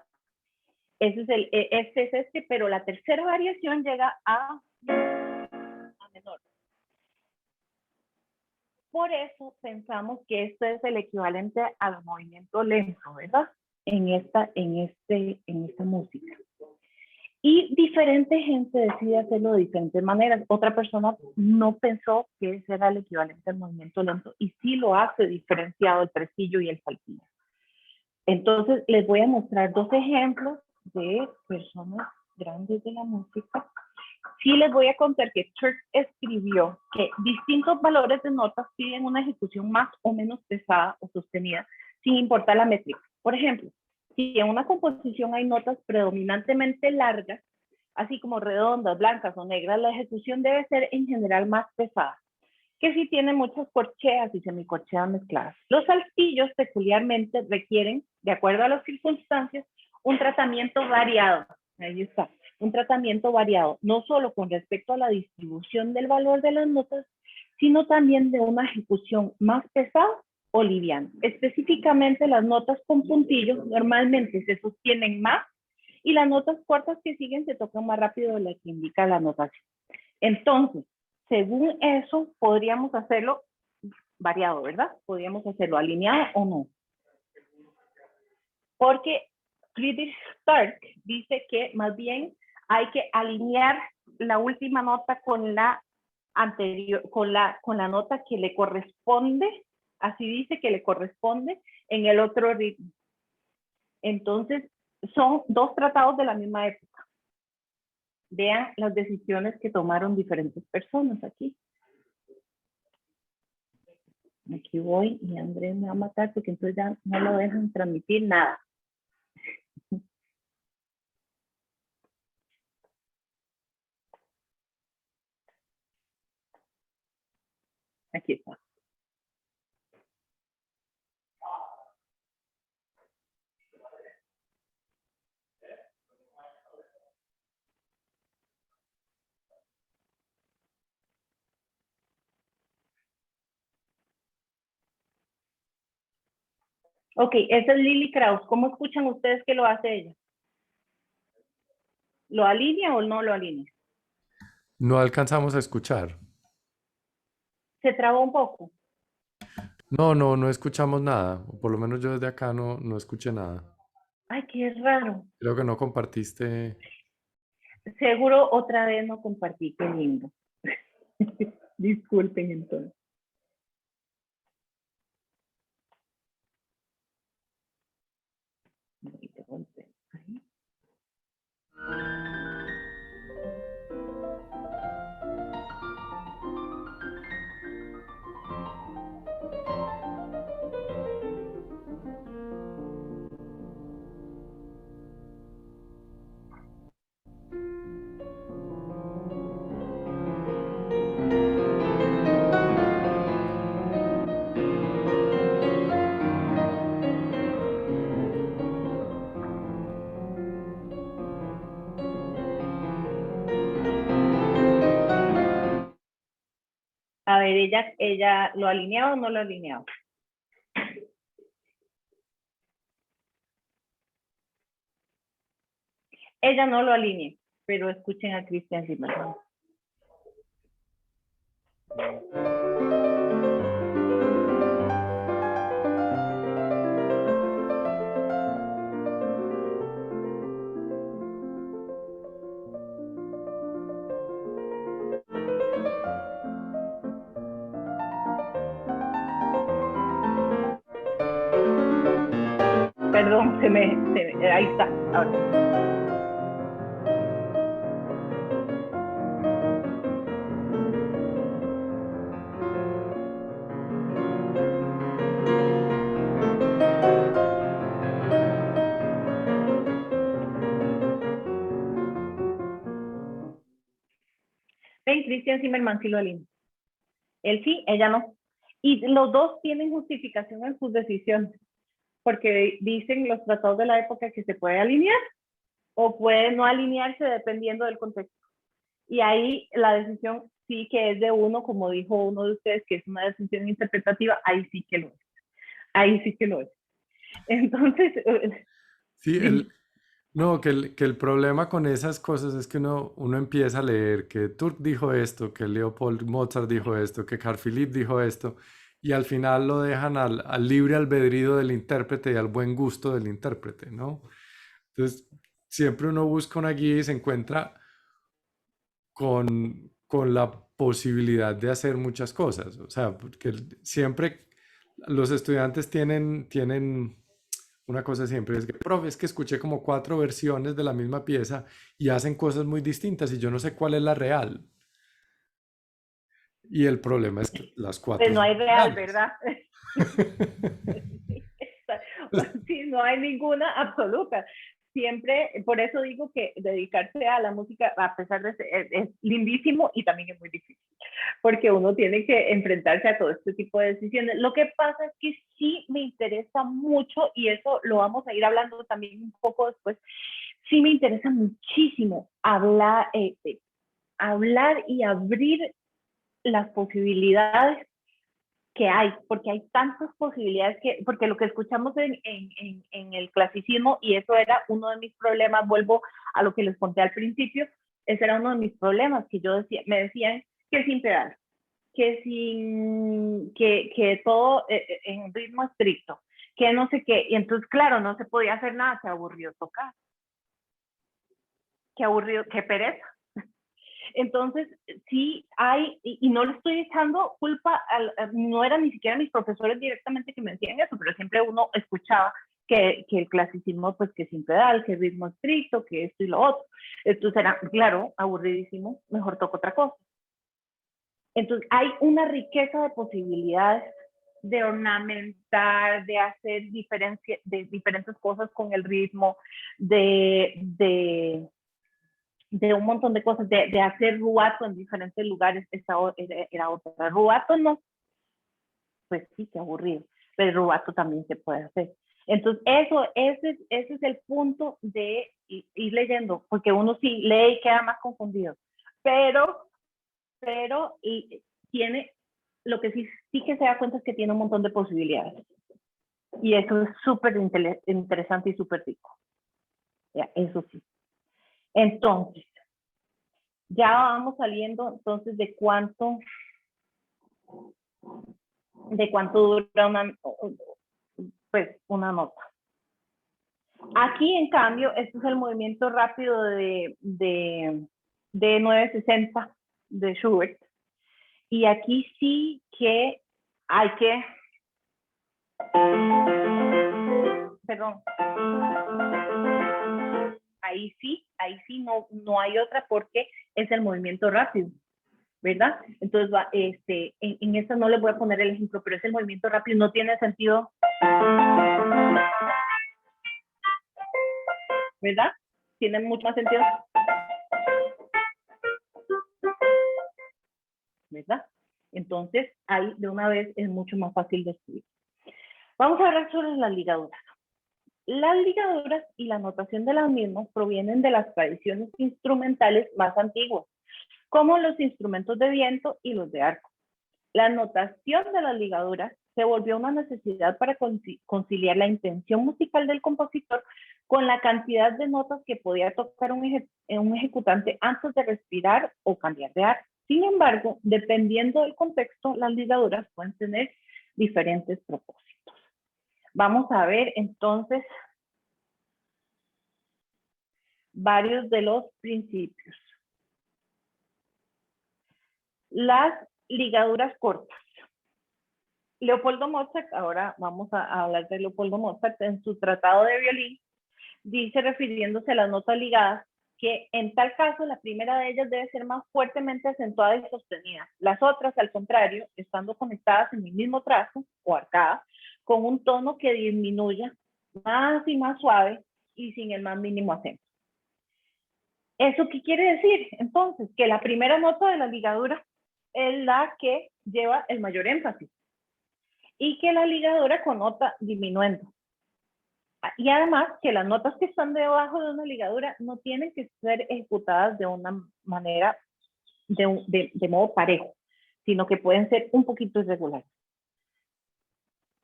Este es este, pero la tercera variación llega a menor. Por eso pensamos que esto es el equivalente al movimiento lento, ¿verdad? En esta música. Y diferente gente decide hacerlo de diferentes maneras. Otra persona no pensó que ese era el equivalente al movimiento lento y sí lo hace diferenciado el tresillo y el saltillo. Entonces, les voy a mostrar dos ejemplos de personas grandes de la música. Sí les voy a contar que Turk escribió que distintos valores de notas piden una ejecución más o menos pesada o sostenida, sin importar la métrica. Por ejemplo, si en una composición hay notas predominantemente largas, así como redondas, blancas o negras, la ejecución debe ser en general más pesada, que si tiene muchas corcheas y semicorcheas mezcladas. Los saltillos peculiarmente requieren, de acuerdo a las circunstancias, un tratamiento variado. Ahí está, un tratamiento variado, no solo con respecto a la distribución del valor de las notas, sino también de una ejecución más pesada o liviana. Específicamente, las notas con puntillos normalmente se sostienen más y las notas cortas que siguen se tocan más rápido de lo que indica la notación. Entonces, según eso, podríamos hacerlo variado, ¿verdad? Podríamos hacerlo alineado o no. Porque Friedrich Stark dice que más bien hay que alinear la última nota con la anterior, con la nota que le corresponde, así dice que le corresponde en el otro ritmo. Entonces, son dos tratados de la misma época. Vean las decisiones que tomaron diferentes personas aquí. Aquí voy y Andrés me va a matar porque entonces ya no lo dejan transmitir nada. Aquí está. Ok, esa es Lily Kraus. ¿Cómo escuchan ustedes que lo hace ella? ¿Lo alinea o no lo alinea? No alcanzamos a escuchar. ¿Se trabó un poco? No escuchamos nada. O por lo menos yo desde acá no escuché nada. Ay, qué raro. Creo que no compartiste. Seguro otra vez no compartí, qué lindo. Disculpen entonces. Ahí. A ver, ella lo alineado o no lo alineado. Ella no lo alinea, pero escuchen a Cristian Zimmerman. Perdón, ahí está, ahora. Ven, Cristian Zimmerman sí lo alinea. Él sí, ella no. Y los dos tienen justificación en sus decisiones, porque dicen los tratados de la época que se puede alinear o puede no alinearse dependiendo del contexto. Y ahí la decisión sí que es de uno, como dijo uno de ustedes, que es una decisión interpretativa, ahí sí que lo es. Ahí sí que lo es. Entonces... Sí, que el problema con esas cosas es que uno empieza a leer que Turk dijo esto, que Leopold Mozart dijo esto, que Carl Philipp dijo esto, y al final lo dejan al libre albedrío del intérprete y al buen gusto del intérprete, ¿no? Entonces, siempre uno busca una guía y se encuentra con la posibilidad de hacer muchas cosas. O sea, porque siempre los estudiantes tienen una cosa siempre, es que, profe, es que escuché como 4 versiones de la misma pieza y hacen cosas muy distintas y yo no sé cuál es la real. Y el problema es que las Pues 4 no son hay real, reales. ¿verdad? Sí, no hay ninguna absoluta. Siempre, por eso digo que dedicarse a la música, a pesar de ser, es lindísimo y también es muy difícil, porque uno tiene que enfrentarse a todo este tipo de decisiones. Lo que pasa es que sí me interesa mucho, y eso lo vamos a ir hablando también un poco después, sí me interesa muchísimo hablar y abrir las posibilidades que hay, porque hay tantas posibilidades porque lo que escuchamos en el clasicismo, y eso era uno de mis problemas, vuelvo a lo que les conté al principio, ese era uno de mis problemas, que yo decía, me decían que sin pedal, que todo en ritmo estricto, que no sé qué, y entonces claro, no se podía hacer nada, se aburrió tocar, qué aburrido, qué pereza. Entonces, sí hay, y no le estoy echando culpa, no eran ni siquiera mis profesores directamente que me decían eso, pero siempre uno escuchaba que el clasicismo, pues que sin pedal, que ritmo estricto, que esto y lo otro. Entonces era, claro, aburridísimo, mejor toco otra cosa. Entonces, hay una riqueza de posibilidades de ornamentar, de hacer de diferentes cosas con el ritmo, de un montón de cosas, de hacer ruato en diferentes lugares, era otra. Ruato no, pues sí, qué aburrido, pero el ruato también se puede hacer. Entonces, ese es el punto de ir leyendo, porque uno sí lee y queda más confundido, pero y tiene, lo que sí que se da cuenta es que tiene un montón de posibilidades. Y eso es súper interesante y súper rico. Ya, eso sí. Entonces, ya vamos saliendo entonces de cuánto dura una nota. Aquí, en cambio, este es el movimiento rápido de 960 de Schubert. Y aquí sí que hay que... Perdón. Ahí sí no hay otra, porque es el movimiento rápido, ¿verdad? Entonces, en esta no les voy a poner el ejemplo, pero es el movimiento rápido, no tiene sentido, ¿verdad? Tiene mucho más sentido, ¿verdad? Entonces, ahí de una vez es mucho más fácil de escribir. Vamos a hablar sobre las ligaduras. Las ligaduras y la notación de las mismas provienen de las tradiciones instrumentales más antiguas, como los instrumentos de viento y los de arco. La notación de las ligaduras se volvió una necesidad para conciliar la intención musical del compositor con la cantidad de notas que podía tocar un ejecutante antes de respirar o cambiar de arco. Sin embargo, dependiendo del contexto, las ligaduras pueden tener diferentes propósitos. Vamos a ver entonces varios de los principios. Las ligaduras cortas. Leopoldo Mozart, ahora vamos a hablar de Leopoldo Mozart, en su tratado de violín, dice, refiriéndose a las notas ligadas, que en tal caso la primera de ellas debe ser más fuertemente acentuada y sostenida. Las otras, al contrario, estando conectadas en el mismo trazo o arcadas, con un tono que disminuya más y más suave y sin el más mínimo acento. ¿Eso qué quiere decir? Entonces, que la primera nota de la ligadura es la que lleva el mayor énfasis y que la ligadura connota diminuendo. Y además que las notas que están debajo de una ligadura no tienen que ser ejecutadas de una manera, de modo parejo, sino que pueden ser un poquito irregulares.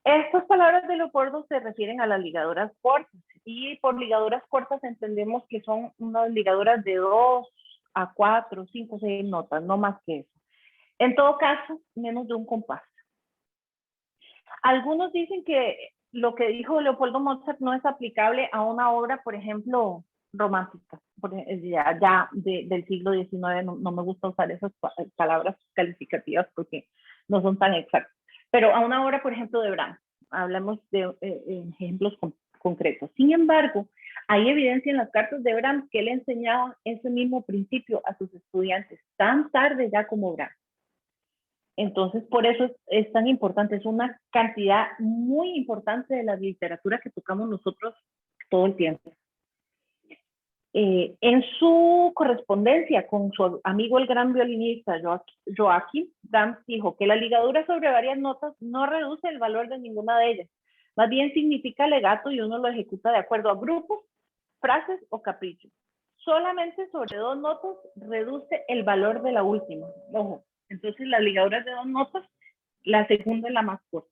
Estas palabras de Leopoldo se refieren a las ligaduras cortas, y por ligaduras cortas entendemos que son unas ligaduras de 2 a 4, 5, 6 notas, no más que eso. En todo caso, menos de un compás. Algunos dicen que lo que dijo Leopoldo Mozart no es aplicable a una obra, por ejemplo, romántica, del siglo XIX, no me gusta usar esas palabras calificativas porque no son tan exactas. Pero a una obra, por ejemplo, de Brahms, hablamos de ejemplos concretos. Sin embargo, hay evidencia en las cartas de Brahms que él enseñaba ese mismo principio a sus estudiantes tan tarde ya como Brahms. Entonces, por eso es tan importante, es una cantidad muy importante de la literatura que tocamos nosotros todo el tiempo. En su correspondencia con su amigo el gran violinista Joachim, Brahms dijo que la ligadura sobre varias notas no reduce el valor de ninguna de ellas, más bien significa legato y uno lo ejecuta de acuerdo a grupos, frases o caprichos. Solamente sobre 2 notas reduce el valor de la última. Ojo, entonces las ligaduras de 2 notas, la segunda es la más corta.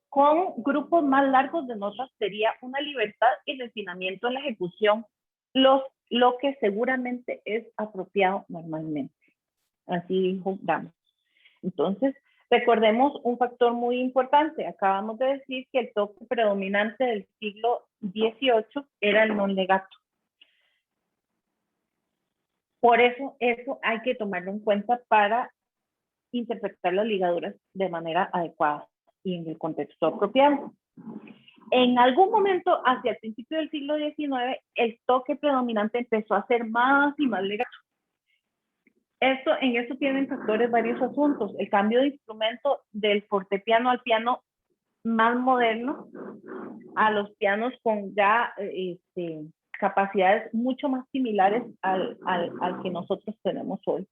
Con grupos más largos de notas sería una libertad y refinamiento en la ejecución, lo que seguramente es apropiado normalmente. Así dijo Brahms. Entonces, recordemos un factor muy importante. Acabamos de decir que el toque predominante del siglo XVIII era el non legato. Por eso hay que tomarlo en cuenta para interpretar las ligaduras de manera adecuada y en el contexto apropiado. En algún momento, hacia el principio del siglo XIX, el toque predominante empezó a ser más y más legato. En eso tienen factores varios asuntos. El cambio de instrumento del fortepiano al piano más moderno, a los pianos con ya capacidades mucho más similares al que nosotros tenemos hoy.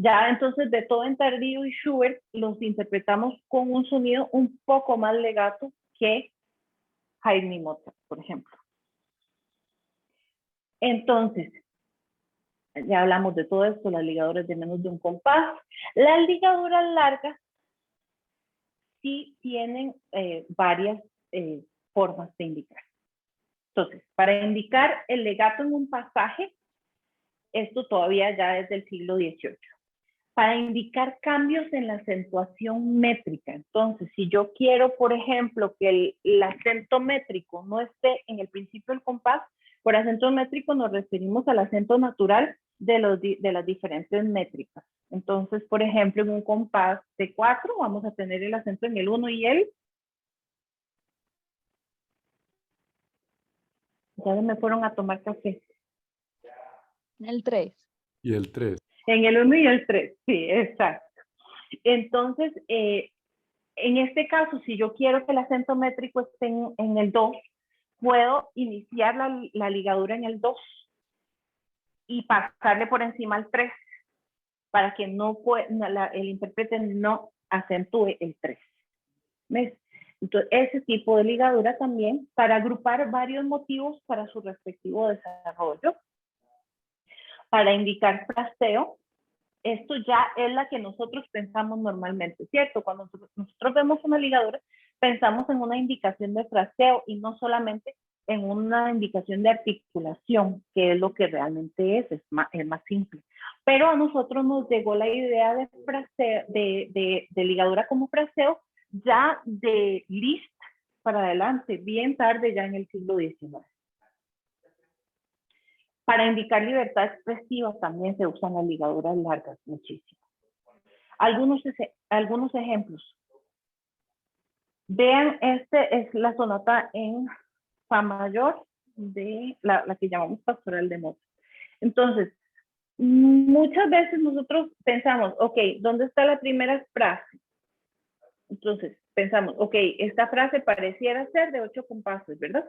Ya entonces Beethoven tardío y Schubert los interpretamos con un sonido un poco más legato que Haydn y Mozart, por ejemplo. Entonces, ya hablamos de todo esto, las ligaduras de menos de un compás. Las ligaduras largas sí tienen varias formas de indicar. Entonces, para indicar el legato en un pasaje, esto todavía ya es del siglo XVIII. Para indicar cambios en la acentuación métrica. Entonces, si yo quiero, por ejemplo, que el acento métrico no esté en el principio del compás, por acento métrico nos referimos al acento natural de las diferentes métricas. Entonces, por ejemplo, en un compás de 4 vamos a tener el acento en el 1 y el... Ya me fueron a tomar café. El 3. Y el 3. En el 1 y el 3, sí, exacto. Entonces, en este caso, si yo quiero que el acento métrico esté en el 2, puedo iniciar la ligadura en el 2 y pasarle por encima al 3 para que el intérprete no acentúe el 3. ¿Ves? Entonces, ese tipo de ligadura también para agrupar varios motivos para su respectivo desarrollo. Para indicar fraseo, esto ya es la que nosotros pensamos normalmente, ¿cierto? Cuando nosotros vemos una ligadura, pensamos en una indicación de fraseo y no solamente en una indicación de articulación, que es lo que realmente es más simple. Pero a nosotros nos llegó la idea de fraseo, de ligadura como fraseo, ya de Liszt para adelante, bien tarde ya en el siglo XIX. Para indicar libertad expresiva también se usan las ligaduras largas muchísimo. Algunos ejemplos. Vean, es la sonata en fa mayor de la que llamamos pastoral de Mozart. Entonces, muchas veces nosotros pensamos, ok, ¿dónde está la primera frase? Entonces, pensamos, ok, esta frase pareciera ser de 8 compases, ¿verdad?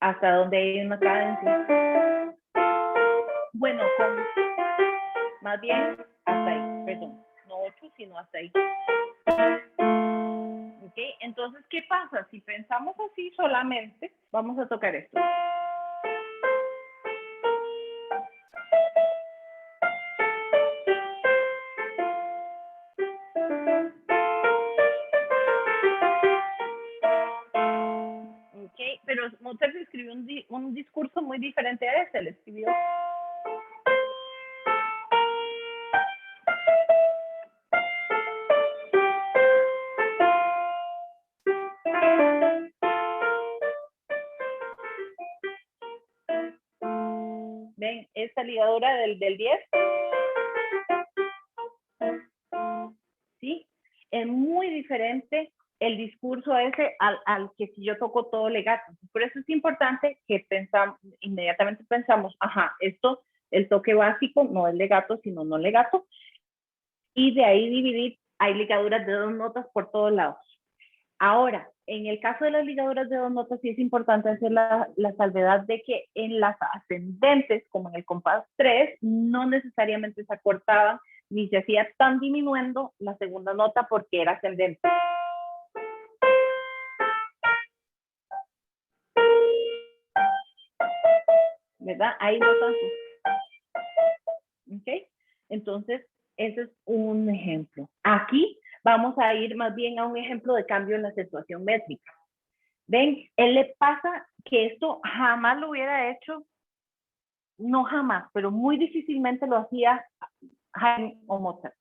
Hasta donde hay una cadencia. Bueno, más bien hasta ahí, perdón, no 8, sino hasta ahí. ¿Ok? Entonces, ¿qué pasa? Si pensamos así solamente, vamos a tocar esto. ¿Ok? Pero Mozart escribió un discurso muy diferente a ese, le escribió... esta ligadura del 10. ¿Sí? Es muy diferente el discurso ese al que si yo toco todo legato. Por eso es importante que inmediatamente pensamos, ajá, esto, el toque básico no es legato, sino no legato. Y de ahí dividir, hay ligaduras de 2 notas por todos lados. Ahora, en el caso de las ligaduras de 2 notas, sí es importante hacer la salvedad de que en las ascendentes, como en el compás 3, no necesariamente se acortaba ni se hacía tan diminuendo la segunda nota porque era ascendente. ¿Verdad? Ahí notan sus. ¿Ok? Entonces, ese es un ejemplo. Aquí vamos a ir más bien a un ejemplo de cambio en la acentuación métrica. ¿Ven? Él le pasa que esto jamás lo hubiera hecho, no jamás, pero muy difícilmente lo hacía Haydn o Mozart.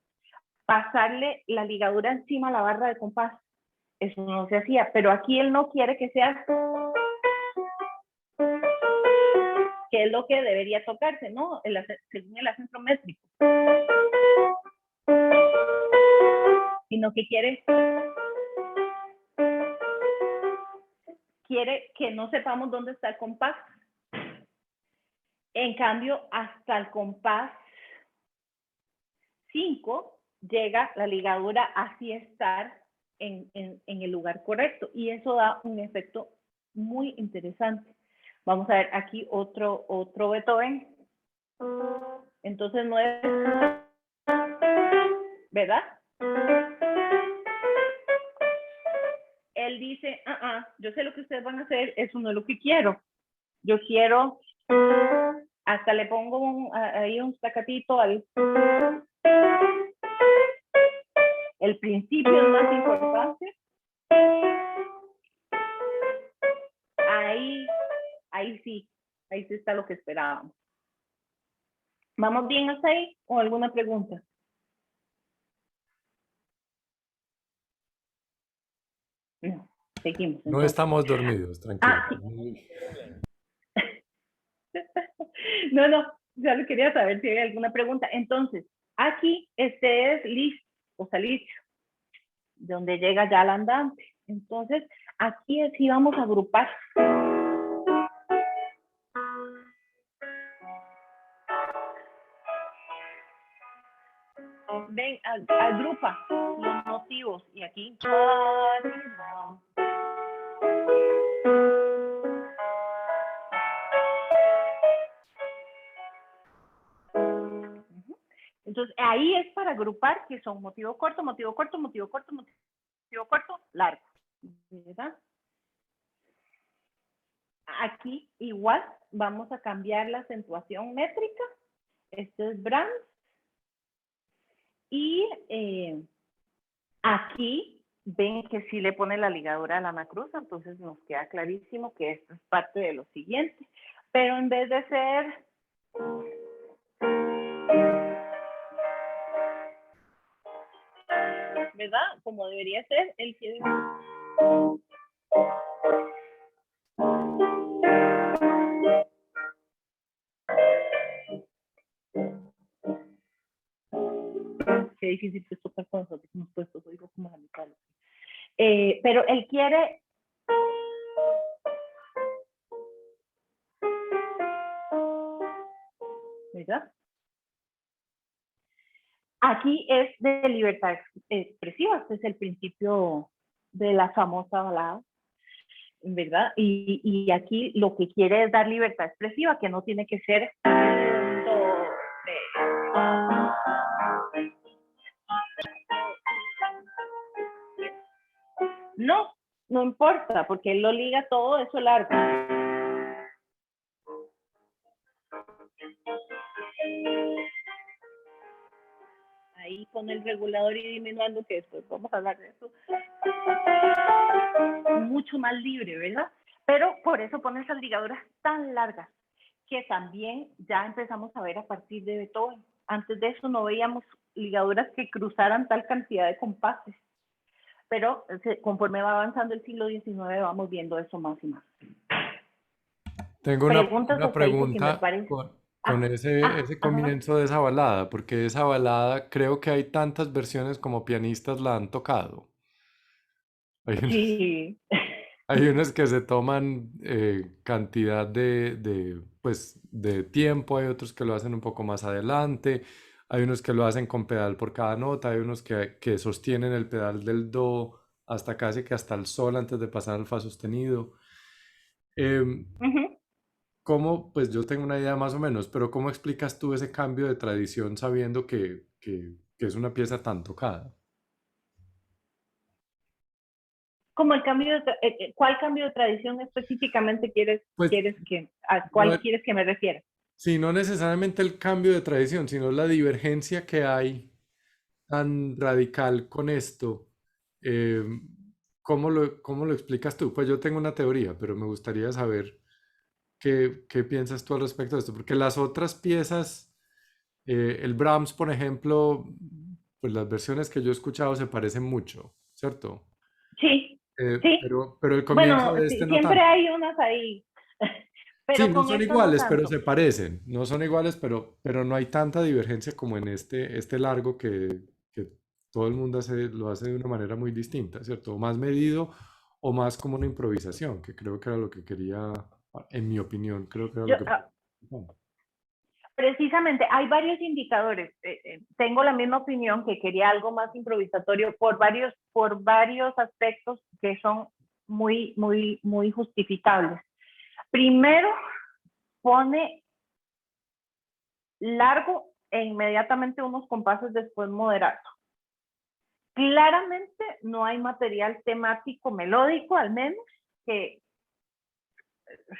Pasarle la ligadura encima a la barra de compás. Eso no se hacía, pero aquí él no quiere que sea, que es lo que debería tocarse, ¿no? Según el acento métrico. Sino que quiere que no sepamos dónde está el compás. En cambio, hasta el compás 5 llega la ligadura así estar en el lugar correcto. Y eso da un efecto muy interesante. Vamos a ver aquí otro Beethoven. Entonces no es, ¿verdad? Él dice, yo sé lo que ustedes van a hacer, eso no es lo que quiero. Yo quiero, hasta le pongo ahí un stacatito al... El principio es más importante. Ahí sí está lo que esperábamos. ¿Vamos bien hasta ahí o alguna pregunta? No, seguimos. No estamos dormidos, tranquilo. Sí. No, ya lo quería saber si hay alguna pregunta. Entonces, aquí este es Lis o Salicio, donde llega ya el andante. Entonces, aquí sí vamos a agrupar. Ven, agrupa los motivos y aquí. Entonces, ahí es para agrupar que son motivo corto, motivo corto, motivo corto, motivo corto, largo. ¿Verdad? Aquí igual vamos a cambiar la acentuación métrica. Este es Brahms. Y aquí ven que sí le pone la ligadura a la macruz, entonces nos queda clarísimo que esto es parte de lo siguiente. Pero en vez de ser... ¿verdad? Como debería ser, él quiere... Qué difícil que tocar con nosotros hemos puesto, oigo como la mitad. Pero él quiere... ¿verdad? Aquí es de libertad expresiva, este es el principio de la famosa balada, ¿verdad? Y aquí lo que quiere es dar libertad expresiva, que no tiene que ser... No importa, porque él lo liga todo eso largo. Ahí con el regulador y disminuyendo, que después vamos a hablar de eso. Mucho más libre, ¿verdad? Pero por eso pone esas ligaduras tan largas, que también ya empezamos a ver a partir de Beethoven. Antes de eso no veíamos ligaduras que cruzaran tal cantidad de compases. Pero conforme va avanzando el siglo XIX vamos viendo eso más y más. Tengo una pregunta con Ah, ese ajá. comienzo de esa balada, porque esa balada creo que hay tantas versiones como pianistas la han tocado. Hay unos, Sí. hay unos que se toman cantidad pues, de tiempo, hay otros que lo hacen un poco más adelante, hay unos que lo hacen con pedal por cada nota, hay unos que sostienen el pedal del do hasta casi que hasta el sol antes de pasar al fa sostenido. Em, Ujú. Pues yo tengo una idea más o menos, pero ¿cómo explicas tú ese cambio de tradición sabiendo que es una pieza tan tocada? Como el cambio ¿cuál cambio de tradición específicamente Pues a no, cuál quieres que me refiera? sí, no necesariamente el cambio de tradición, sino la divergencia que hay tan radical con esto. eh, cómo lo explicas tú? Pues yo tengo una teoría, pero me gustaría saber qué piensas tú al respecto de esto, porque las otras piezas, el Brahms, por ejemplo, pues las versiones que yo he escuchado se parecen mucho, ¿cierto? Sí, sí. Pero el comienzo Bueno, de sí, este no siempre tanto. hay unas ahí, Sí, pero no con son esto no iguales, pero tanto. se parecen. No son iguales, pero no hay tanta divergencia como en este largo que todo el mundo lo hace de una manera muy distinta, ¿cierto? O más medido o más como una improvisación, que creo que era lo que quería, en mi opinión, creo que era Yo, lo que... precisamente, hay varios indicadores. Tengo la misma opinión que quería algo más improvisatorio por varios aspectos que son muy justificables. Primero, pone largo e inmediatamente unos compases después moderados. Claramente no hay material temático melódico, al menos, que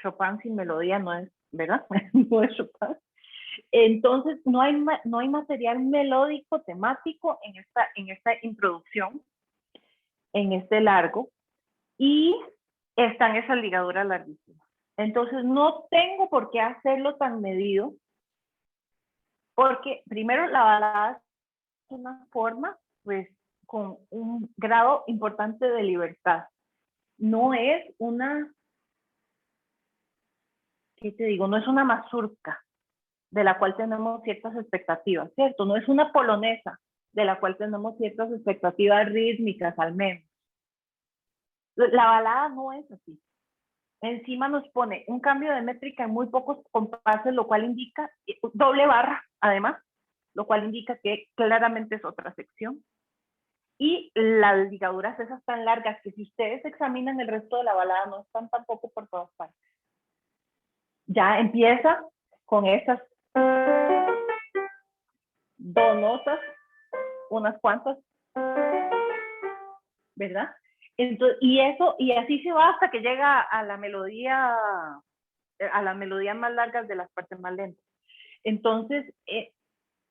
Chopin sin melodía no es, ¿verdad? No es Chopin. Entonces, no hay material melódico temático en esta introducción, en este largo, y están esas ligaduras larguísimas. Entonces, no tengo por qué hacerlo tan medido, porque primero la balada es una forma, pues, con un grado importante de libertad. No es una, ¿qué te digo? No es una mazurca de la cual tenemos ciertas expectativas, ¿cierto? No es una polonesa de la cual tenemos ciertas expectativas rítmicas al menos. La balada no es así. Encima nos pone un cambio de métrica en muy pocos compases, lo cual indica doble barra, además, lo cual indica que claramente es otra sección. Y las ligaduras esas tan largas que si ustedes examinan el resto de la balada no están tampoco por todas partes. Ya empieza con esas dos notas, unas cuantas, ¿verdad? Entonces, y así se va hasta que llega a las melodías más largas de las partes más lentas. Entonces,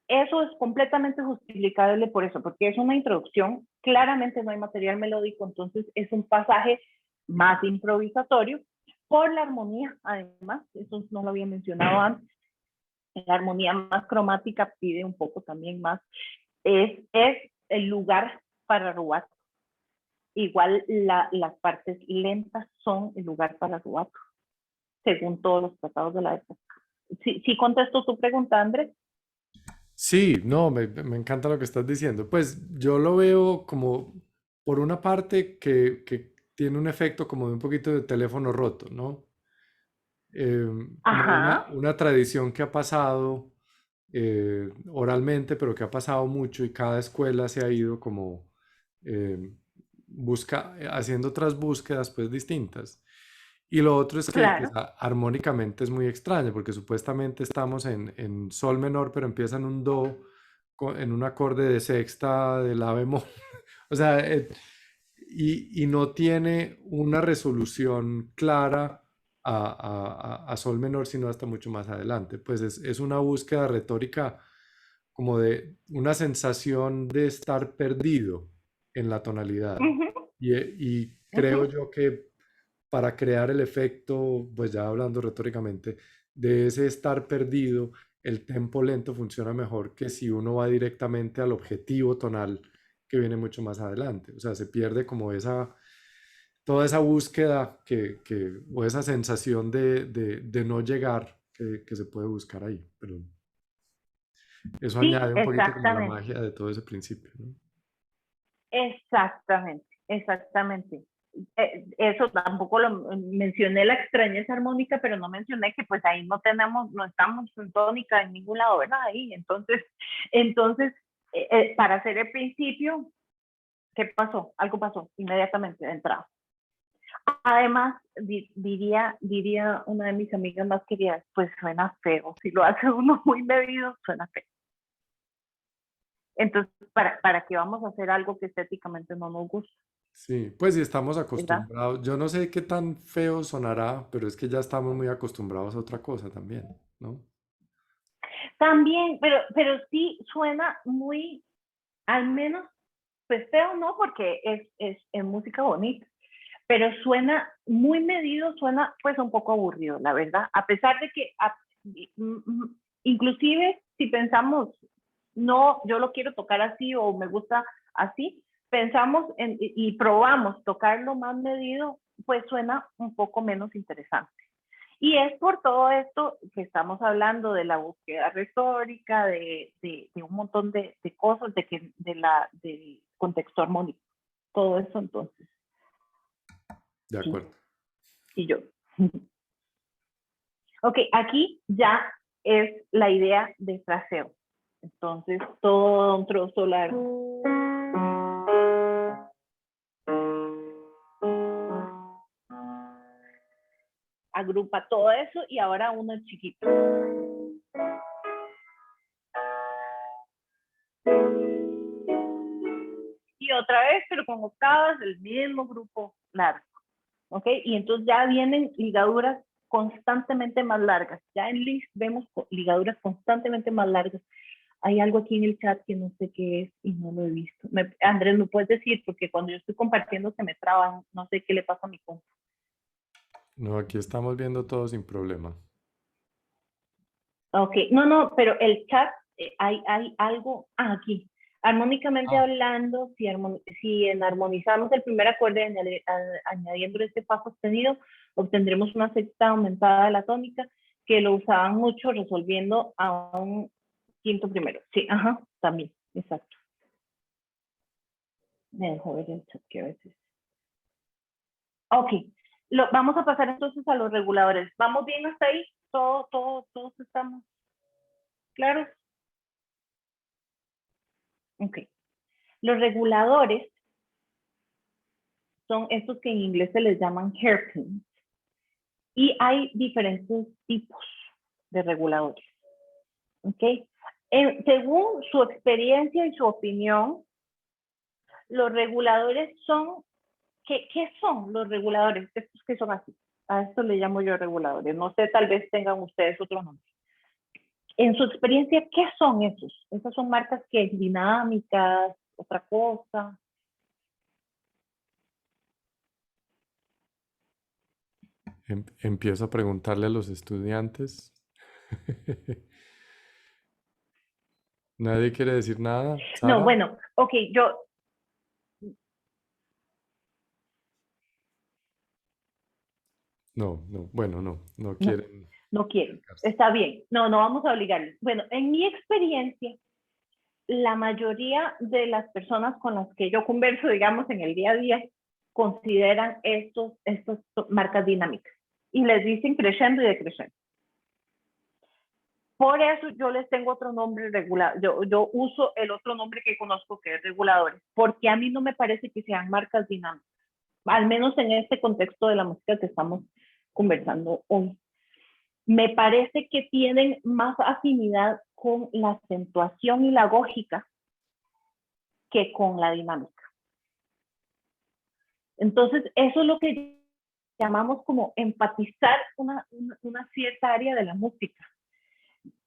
eso es completamente justificable por eso, porque es una introducción, claramente no hay material melódico, entonces es un pasaje más improvisatorio por la armonía, además, eso no lo había mencionado antes, la armonía más cromática pide un poco también más, es el lugar para rubato. Igual las partes lentas son el lugar para rubato, según todos los tratados de la época. Sí contesto tu pregunta, Andrés. Sí, no, me encanta lo que estás diciendo. Pues yo lo veo como, por una parte, que tiene un efecto como de un poquito de teléfono roto, ¿no? Como Ajá, una tradición que ha pasado oralmente, pero que ha pasado mucho y cada escuela se ha ido como eh, haciendo otras búsquedas pues distintas. Y lo otro es que pues, claro. armónicamente es muy extraño, porque supuestamente estamos en sol menor, pero empieza en un do, en un acorde de sexta de la bemol. O sea, y no tiene una resolución clara a sol menor, sino hasta mucho más adelante. Pues es una búsqueda retórica como de una sensación de estar perdido en la tonalidad. Uh -huh, Y uh creo -huh. yo que para crear el efecto, pues ya hablando retóricamente, de ese estar perdido, el tempo lento funciona mejor que si uno va directamente al objetivo tonal que viene mucho más adelante. O sea, se pierde como toda esa búsqueda o esa sensación de no llegar que se puede buscar ahí, pero eso Sí, añade un poquito como la exactamente, magia de todo ese principio, ¿no? exactamente, exactamente. Eso tampoco lo mencioné, la extrañeza armónica, pero no mencioné que pues ahí no tenemos, no estamos en tónica en ningún lado, ¿verdad? Ahí, entonces para hacer el principio, ¿qué pasó? Algo pasó inmediatamente de entrada. Además, diría una de mis amigas más queridas, pues suena feo. Si lo hace uno muy medido, suena feo. Entonces, ¿para qué vamos a hacer algo que estéticamente no nos gusta? Sí, pues sí estamos ¿Verdad? acostumbrados. Yo no sé qué tan feo sonará, pero es que ya estamos muy acostumbrados a otra cosa también, ¿no? También, pero sí suena muy, al menos, pues feo no, porque es música bonita, pero suena muy medido, suena pues un poco aburrido, la verdad, a pesar de que inclusive si pensamos, no, yo lo quiero tocar así o me gusta así, pensamos y probamos tocarlo más medido, pues suena un poco menos interesante. Y es por todo esto que estamos hablando de la búsqueda retórica, de un montón de cosas, del contexto armónico, todo eso entonces, De sí, acuerdo. y yo. Ok, aquí ya es la idea de fraseo. Entonces, todo un trozo largo. Agrupa todo eso y ahora uno chiquito. Y otra vez, pero con octavas del mismo grupo largo. ¿Ok? Y entonces ya vienen ligaduras constantemente más largas. Ya en Liszt vemos ligaduras constantemente más largas. Hay algo aquí en el chat que no sé qué es y no lo he visto. Andrés, ¿me puedes decir? Porque cuando yo estoy compartiendo se me traban. No sé qué le pasa a mi compu. No, aquí estamos viendo todo sin problema. Ok, no, pero el chat, hay algo aquí. Armónicamente Ah, hablando, si armonizamos el primer acorde añadiendo este fa sostenido, obtendremos una sexta aumentada de la tónica que lo usaban mucho resolviendo a un quinto primero. Sí, ajá, también, exacto. Me dejó ver el chat que a veces. Ok, vamos a pasar entonces a los reguladores. ¿Vamos bien hasta ahí? Todos estamos claros. Ok. Los reguladores son estos que en inglés se les llaman hairpins. Y hay diferentes tipos de reguladores. ¿Ok? Según su experiencia y su opinión, los reguladores son, ¿qué son los reguladores? Estos que son así. A esto le llamo yo reguladores. No sé, tal vez tengan ustedes otro nombre. En su experiencia, ¿qué son esos? Esas son marcas que dinámicas, otra cosa. Empiezo a preguntarle a los estudiantes. ¿Nadie quiere decir nada? No, ¿Sara? bueno, ok, yo, No, no, bueno, no no, quieren no quieren. acercarse. Está bien. No vamos a obligarles. Bueno, en mi experiencia, la mayoría de las personas con las que yo converso, digamos, en el día a día, consideran estas marcas dinámicas y les dicen crescendo y decreciendo. Por eso yo les tengo otro nombre regular. Yo uso el otro nombre que conozco que es reguladores, porque a mí no me parece que sean marcas dinámicas, al menos en este contexto de la música que estamos conversando hoy. Me parece que tienen más afinidad con la acentuación y la gógica que con la dinámica. Entonces, eso es lo que llamamos como empatizar una cierta área de la música.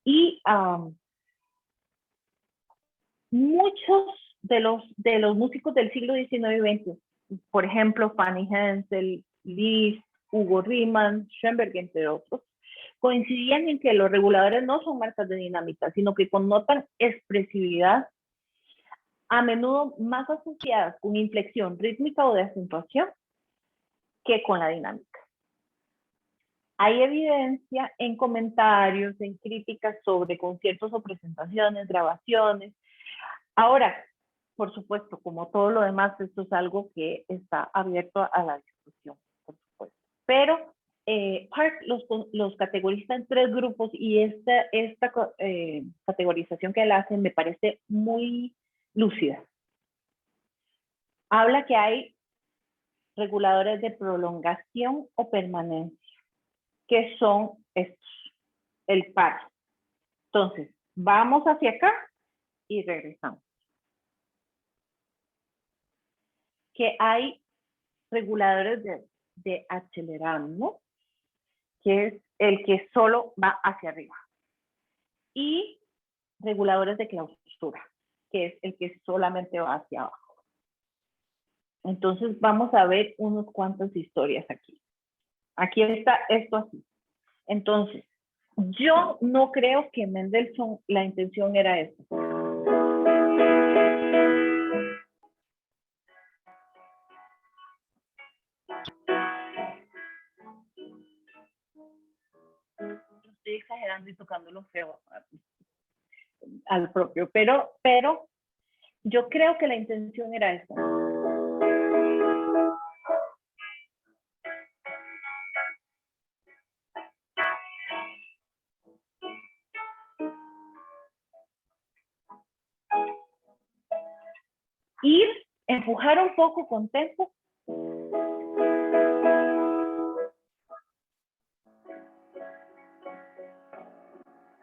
Y muchos de los músicos del siglo XIX y XX, por ejemplo, Fanny Hensel, Liszt, Hugo Riemann, Schoenberg, entre otros, coincidían en que los reguladores no son marcas de dinámica, sino que connotan expresividad, a menudo más asociadas con inflexión rítmica o de acentuación que con la dinámica. Hay evidencia en comentarios, en críticas sobre conciertos o presentaciones, grabaciones. Ahora, por supuesto, como todo lo demás, esto es algo que está abierto a la discusión, por supuesto. Pero Park los categoriza en 3 grupos y esta categorización que él hace me parece muy lúcida. Habla que hay reguladores de prolongación o permanencia, que son estos, el par. Entonces, vamos hacia acá y regresamos. Que hay reguladores de acelerando, que es el que solo va hacia arriba. Y reguladores de clausura, que es el que solamente va hacia abajo. Entonces vamos a ver unas cuantas historias aquí. Aquí está esto así. Entonces, yo no creo que Mendelssohn, la intención era esto. Estoy exagerando y tocándolo feo al propio, pero yo creo que la intención era esta. Ir, empujar un poco con tempo.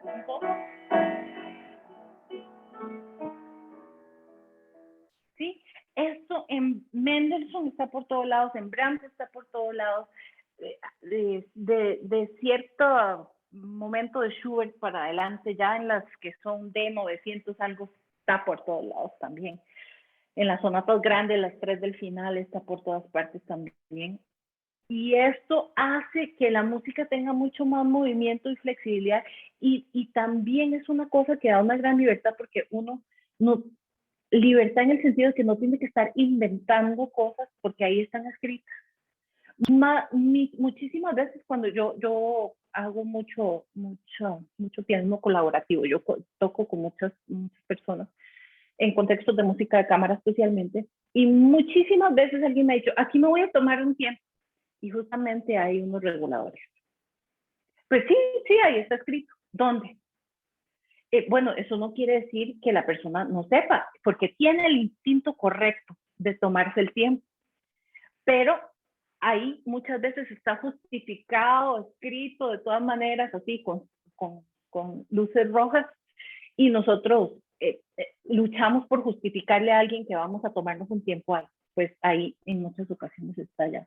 Un poco. ¿Sí? Esto en Mendelssohn está por todos lados, en Brahms está por todos lados, de cierto momento de Schubert para adelante, ya en las que son de 900 algo, está por todos lados también. En las sonatas grandes, las 3 del final, está por todas partes también. Y esto hace que la música tenga mucho más movimiento y flexibilidad, y también es una cosa que da una gran libertad, porque uno no, libertad en el sentido de que no tiene que estar inventando cosas, porque ahí están escritas. Muchísimas veces cuando yo hago mucho piano colaborativo, yo toco con muchas personas en contextos de música de cámara especialmente, y muchísimas veces alguien me ha dicho, aquí me voy a tomar un tiempo, y justamente hay unos reguladores. Pues sí, ahí está escrito. ¿Dónde? Bueno, eso no quiere decir que la persona no sepa, porque tiene el instinto correcto de tomarse el tiempo, pero ahí muchas veces está justificado, escrito de todas maneras, así, con luces rojas, y nosotros luchamos por justificarle a alguien que vamos a tomarnos un tiempo ahí. Pues ahí en muchas ocasiones está ya.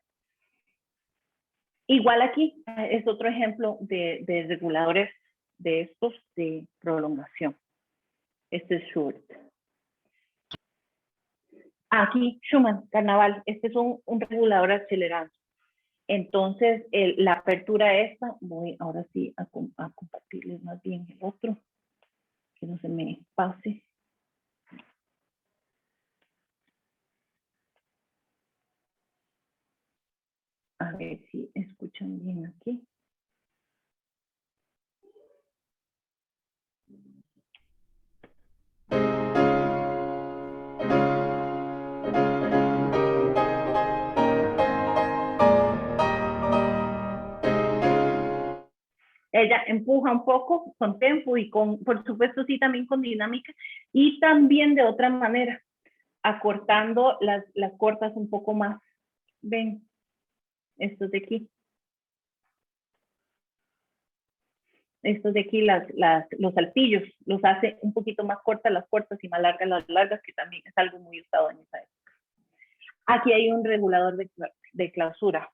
Igual aquí es otro ejemplo de reguladores de estos de prolongación. Este es Schubert. Aquí Schumann, Carnaval. Este es un regulador acelerado. Entonces, la apertura esta, voy ahora sí a compartirles más bien el otro, que no se me pase. A ver si escuchan bien aquí. Ella empuja un poco con tempo y por supuesto sí también con dinámica, y también de otra manera, acortando las cortas un poco más. Ven, estos de aquí. Estos de aquí, los altillos, los hace un poquito más cortas las cortas y más largas las largas, que también es algo muy usado en esa época. Aquí hay un regulador de clausura.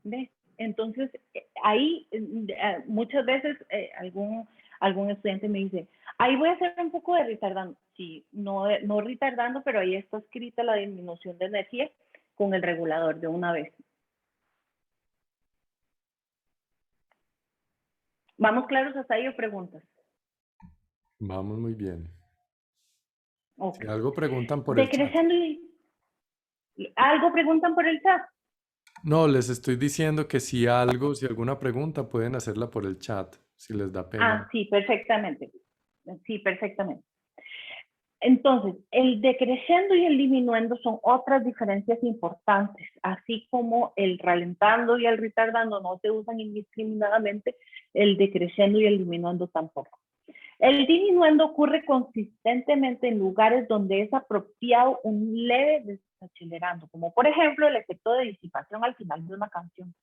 ¿Ves? Entonces, ahí muchas veces algún estudiante me dice, ahí voy a hacer un poco de retardando. Sí, no retardando, pero ahí está escrita la disminución de energía con el regulador de una vez. ¿Vamos claros hasta ahí o preguntas? Vamos muy bien. Ok. Si algo preguntan por el chat. Decreciendo y... ¿Algo preguntan por el chat? No, les estoy diciendo que si algo, si alguna pregunta, pueden hacerla por el chat, si les da pena. Ah, sí, perfectamente. Sí, perfectamente. Entonces, el decreciendo y el diminuendo son otras diferencias importantes, así como el ralentando y el retardando no se usan indiscriminadamente, el decreciendo y el diminuendo tampoco. El diminuendo ocurre consistentemente en lugares donde es apropiado un leve desacelerando, como por ejemplo el efecto de disipación al final de una canción.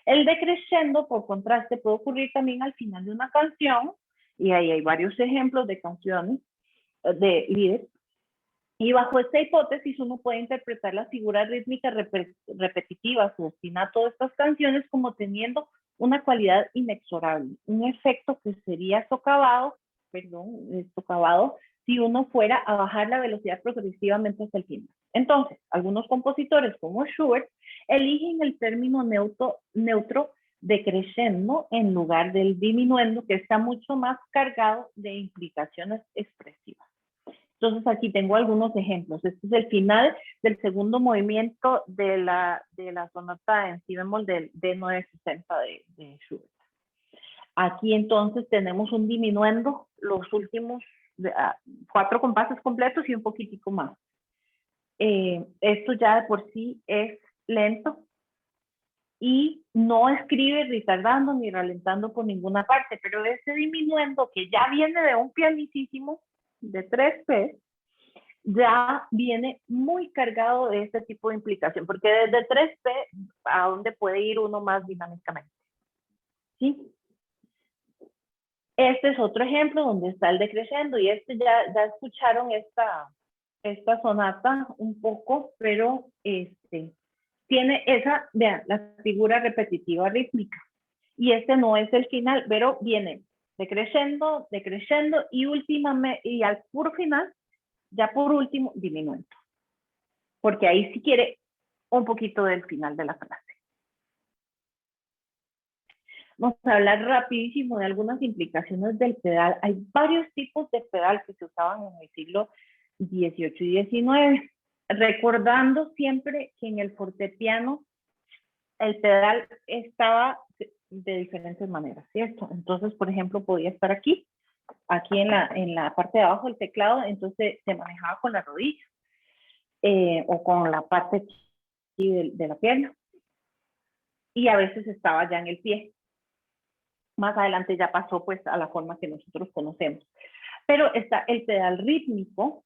El decreciendo, por contraste, puede ocurrir también al final de una canción, y ahí hay varios ejemplos de canciones, de líderes. Y bajo esta hipótesis uno puede interpretar las figuras rítmicas repetitivas o ostinato de estas canciones como teniendo una cualidad inexorable, un efecto que sería socavado si uno fuera a bajar la velocidad progresivamente hasta el final. Entonces, algunos compositores como Schubert eligen el término neutro decreciendo en lugar del diminuendo, que está mucho más cargado de implicaciones expresivas. Entonces aquí tengo algunos ejemplos. Este es el final del segundo movimiento de la sonata en si bemol del D960 de Schubert. Aquí entonces tenemos un diminuendo, los últimos 4 compases completos y un poquitico más. Esto ya de por sí es lento y no escribe retardando ni ralentando por ninguna parte, pero ese diminuendo que ya viene de un pianísimo de 3p, ya viene muy cargado de este tipo de implicación, porque desde 3p a dónde puede ir uno más dinámicamente. ¿Sí? Este es otro ejemplo donde está el decreciendo y ya escucharon esta sonata un poco, pero tiene esa, vean, la figura repetitiva rítmica. Y este no es el final, pero viene decreciendo y al puro final, ya por último, diminuendo. Porque ahí sí quiere un poquito del final de la frase. Vamos a hablar rapidísimo de algunas implicaciones del pedal. Hay varios tipos de pedal que se usaban en el siglo XVIII y XIX. Recordando siempre que en el fortepiano el pedal estaba de diferentes maneras, ¿cierto? Entonces, por ejemplo, podía estar aquí en la parte de abajo del teclado, entonces se manejaba con la rodilla o con la parte de la pierna. Y a veces estaba ya en el pie. Más adelante ya pasó pues a la forma que nosotros conocemos. Pero está el pedal rítmico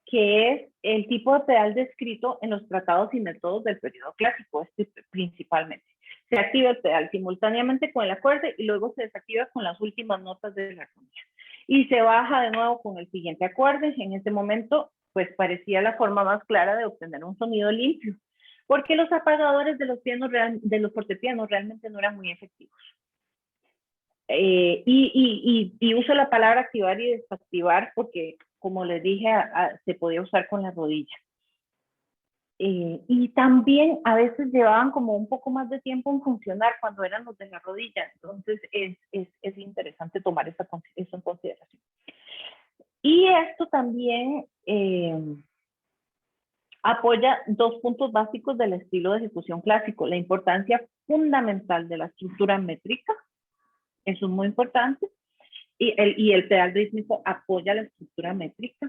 que es el tipo de pedal descrito en los tratados y métodos del periodo clásico, principalmente. Se activa el pedal simultáneamente con el acorde y luego se desactiva con las últimas notas de la armonía. Y se baja de nuevo con el siguiente acorde. En ese momento, pues parecía la forma más clara de obtener un sonido limpio, porque los apagadores de los fortepianos realmente no eran muy efectivos. Y uso la palabra activar y desactivar porque, como les dije, se podía usar con la rodilla. Y también a veces llevaban como un poco más de tiempo en funcionar cuando eran los de la rodilla. Entonces es interesante tomar eso en consideración. Y esto también apoya 2 puntos básicos del estilo de ejecución clásico. La importancia fundamental de la estructura métrica, eso es muy importante, y el pedal rítmico apoya la estructura métrica,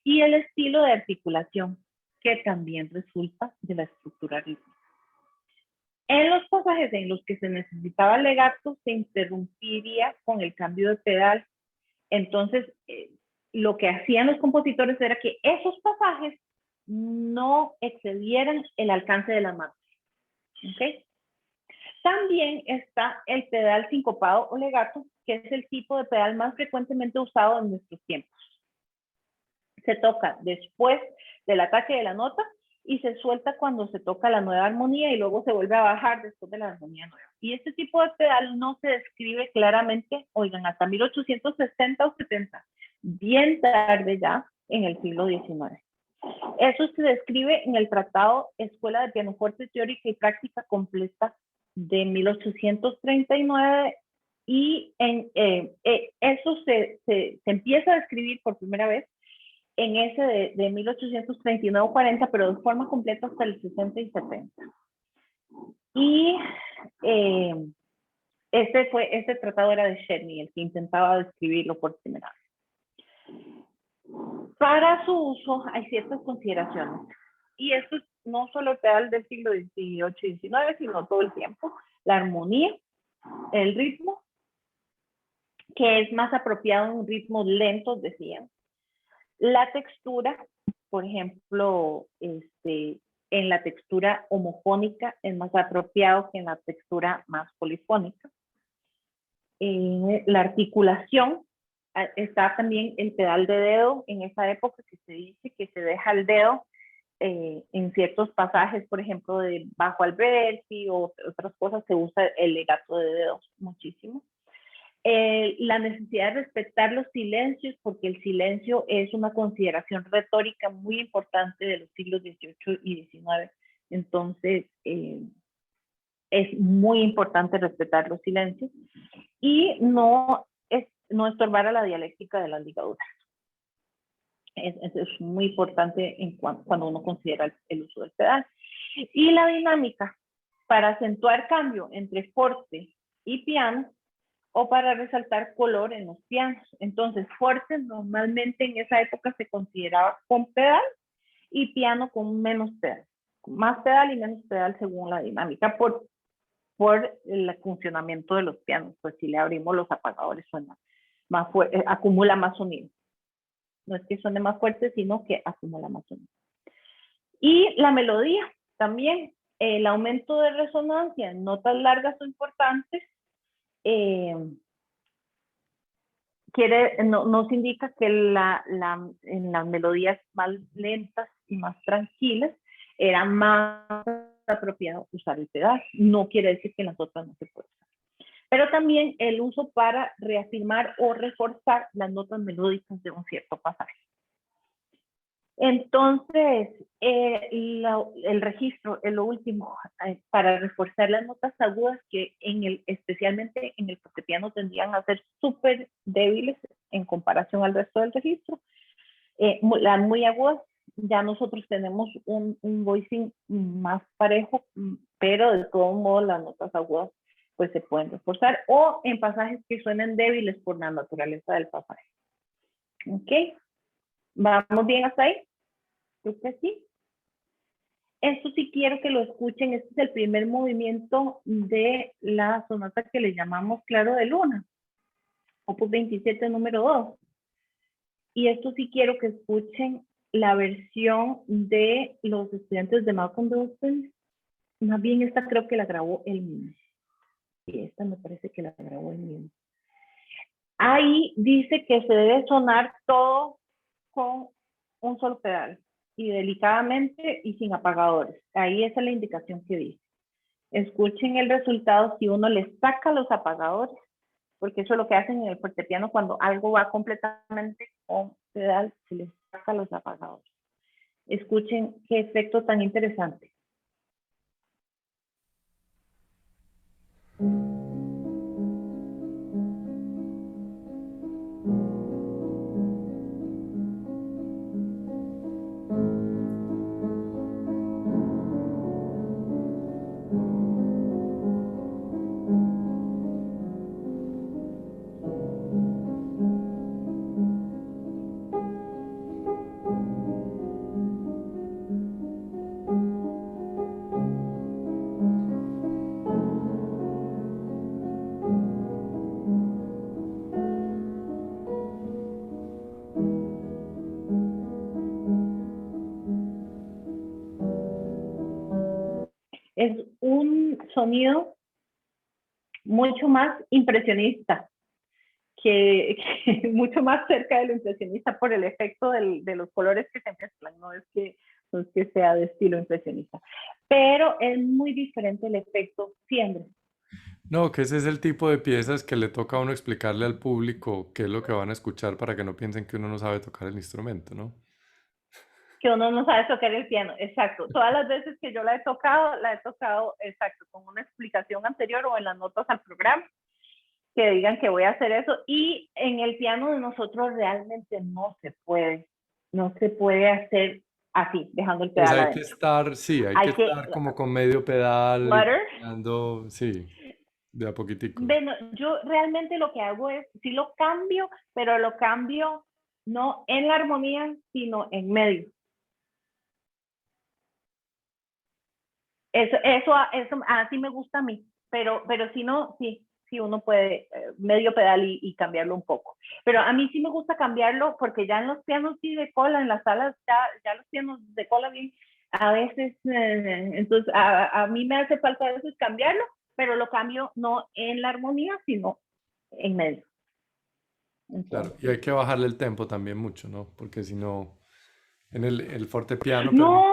y el estilo de articulación, que también resulta de la estructura rítmica. En los pasajes en los que se necesitaba legato, se interrumpiría con el cambio de pedal. Entonces, lo que hacían los compositores era que esos pasajes no excedieran el alcance de las manos. ¿Okay? También está el pedal sincopado o legato, que es el tipo de pedal más frecuentemente usado en nuestros tiempos. Se toca después del ataque de la nota y se suelta cuando se toca la nueva armonía y luego se vuelve a bajar después de la armonía nueva. Y este tipo de pedal no se describe claramente, oigan, hasta 1860 o 70, bien tarde ya en el siglo XIX. Eso se describe en el Tratado Escuela de Pianoforte Teórica y Práctica Completa de 1839 Y eso se empieza a describir por primera vez en ese de 1839-40, pero de forma completa hasta el 60 y 70. Y este tratado era de Cherney, el que intentaba describirlo por primera vez. Para su uso hay ciertas consideraciones. Y esto es no solo el pedal del siglo XVIII y XIX, sino todo el tiempo. La armonía, el ritmo, que es más apropiado en ritmos lentos, decían. La textura, por ejemplo, en la textura homofónica es más apropiado que en la textura más polifónica. La articulación, está también el pedal de dedo en esa época que se dice que se deja el dedo en ciertos pasajes, por ejemplo, de bajo Alberti o otras cosas, se usa el legato de dedos muchísimo. La necesidad de respetar los silencios, porque el silencio es una consideración retórica muy importante de los siglos XVIII y XIX. Entonces, es muy importante respetar los silencios y no estorbar a la dialéctica de las ligaduras. Es muy importante cuando uno considera el uso del pedal. Y la dinámica, para acentuar cambio entre forte y piano, o para resaltar color en los pianos. Entonces, forte normalmente en esa época se consideraba con pedal y piano con menos pedal. Más pedal y menos pedal según la dinámica por el funcionamiento de los pianos. Pues si le abrimos los apagadores suena más fuerte, acumula más sonido. No es que suene más fuerte, sino que acumula más sonido. Y la melodía también. El aumento de resonancia en notas largas o importantes nos indica que en las melodías más lentas y más tranquilas era más apropiado usar el pedal. No quiere decir que en las otras no se puede usar. Pero también el uso para reafirmar o reforzar las notas melódicas de un cierto pasaje. Entonces, el registro es lo último para reforzar las notas agudas que especialmente en el fortepiano tendrían a ser súper débiles en comparación al resto del registro. Las muy agudas, ya nosotros tenemos un voicing más parejo, pero de todos modos las notas agudas pues se pueden reforzar o en pasajes que suenen débiles por la naturaleza del pasaje. ¿Ok? ¿Vamos bien hasta ahí? Creo que sí. Esto sí quiero que lo escuchen. Este es el primer movimiento de la sonata que le llamamos Claro de Luna, opus 27, número 2. Y esto sí quiero que escuchen la versión de los estudiantes de Malcolm Dawson. Más bien esta creo que la grabó él mismo. Y esta me parece que la grabó él mismo. Ahí dice que se debe sonar todo con un solo pedal y delicadamente y sin apagadores. Ahí esa es la indicación que dice. Escuchen el resultado si uno le saca los apagadores, porque eso es lo que hacen en el fortepiano cuando algo va completamente con pedal, se le saca los apagadores. Escuchen qué efecto tan interesante. Es un sonido mucho más impresionista, que mucho más cerca de lo impresionista por el efecto de los colores que se mezclan, no es que sea de estilo impresionista, pero es muy diferente el efecto siempre. No, que ese es el tipo de piezas que le toca a uno explicarle al público qué es lo que van a escuchar para que no piensen que uno no sabe tocar el instrumento, ¿no? Que uno no sabe tocar el piano, exacto. Todas las veces que yo la he tocado, exacto, con una explicación anterior o en las notas al programa. que digan que voy a hacer eso. Y en el piano de nosotros realmente no se puede hacer así, dejando el Pues pedal hay que adentro. estar, sí, hay que estar como con medio pedal y Flutter. pedaleando, sí, de a poquitico. Bueno, yo realmente lo que hago es, sí lo cambio, pero lo cambio no en la armonía, sino en medio. Eso así me gusta a mí, pero si no, sí uno puede medio pedal y cambiarlo un poco. Pero a mí sí me gusta cambiarlo porque ya en los pianos sí de cola, en las salas, ya los pianos de cola bien, a veces, entonces a mí me hace falta a veces cambiarlo, pero lo cambio no en la armonía, sino en medio. Claro, Entonces, y hay que bajarle el tempo también mucho, ¿no? Porque si no, en el fortepiano permite mucho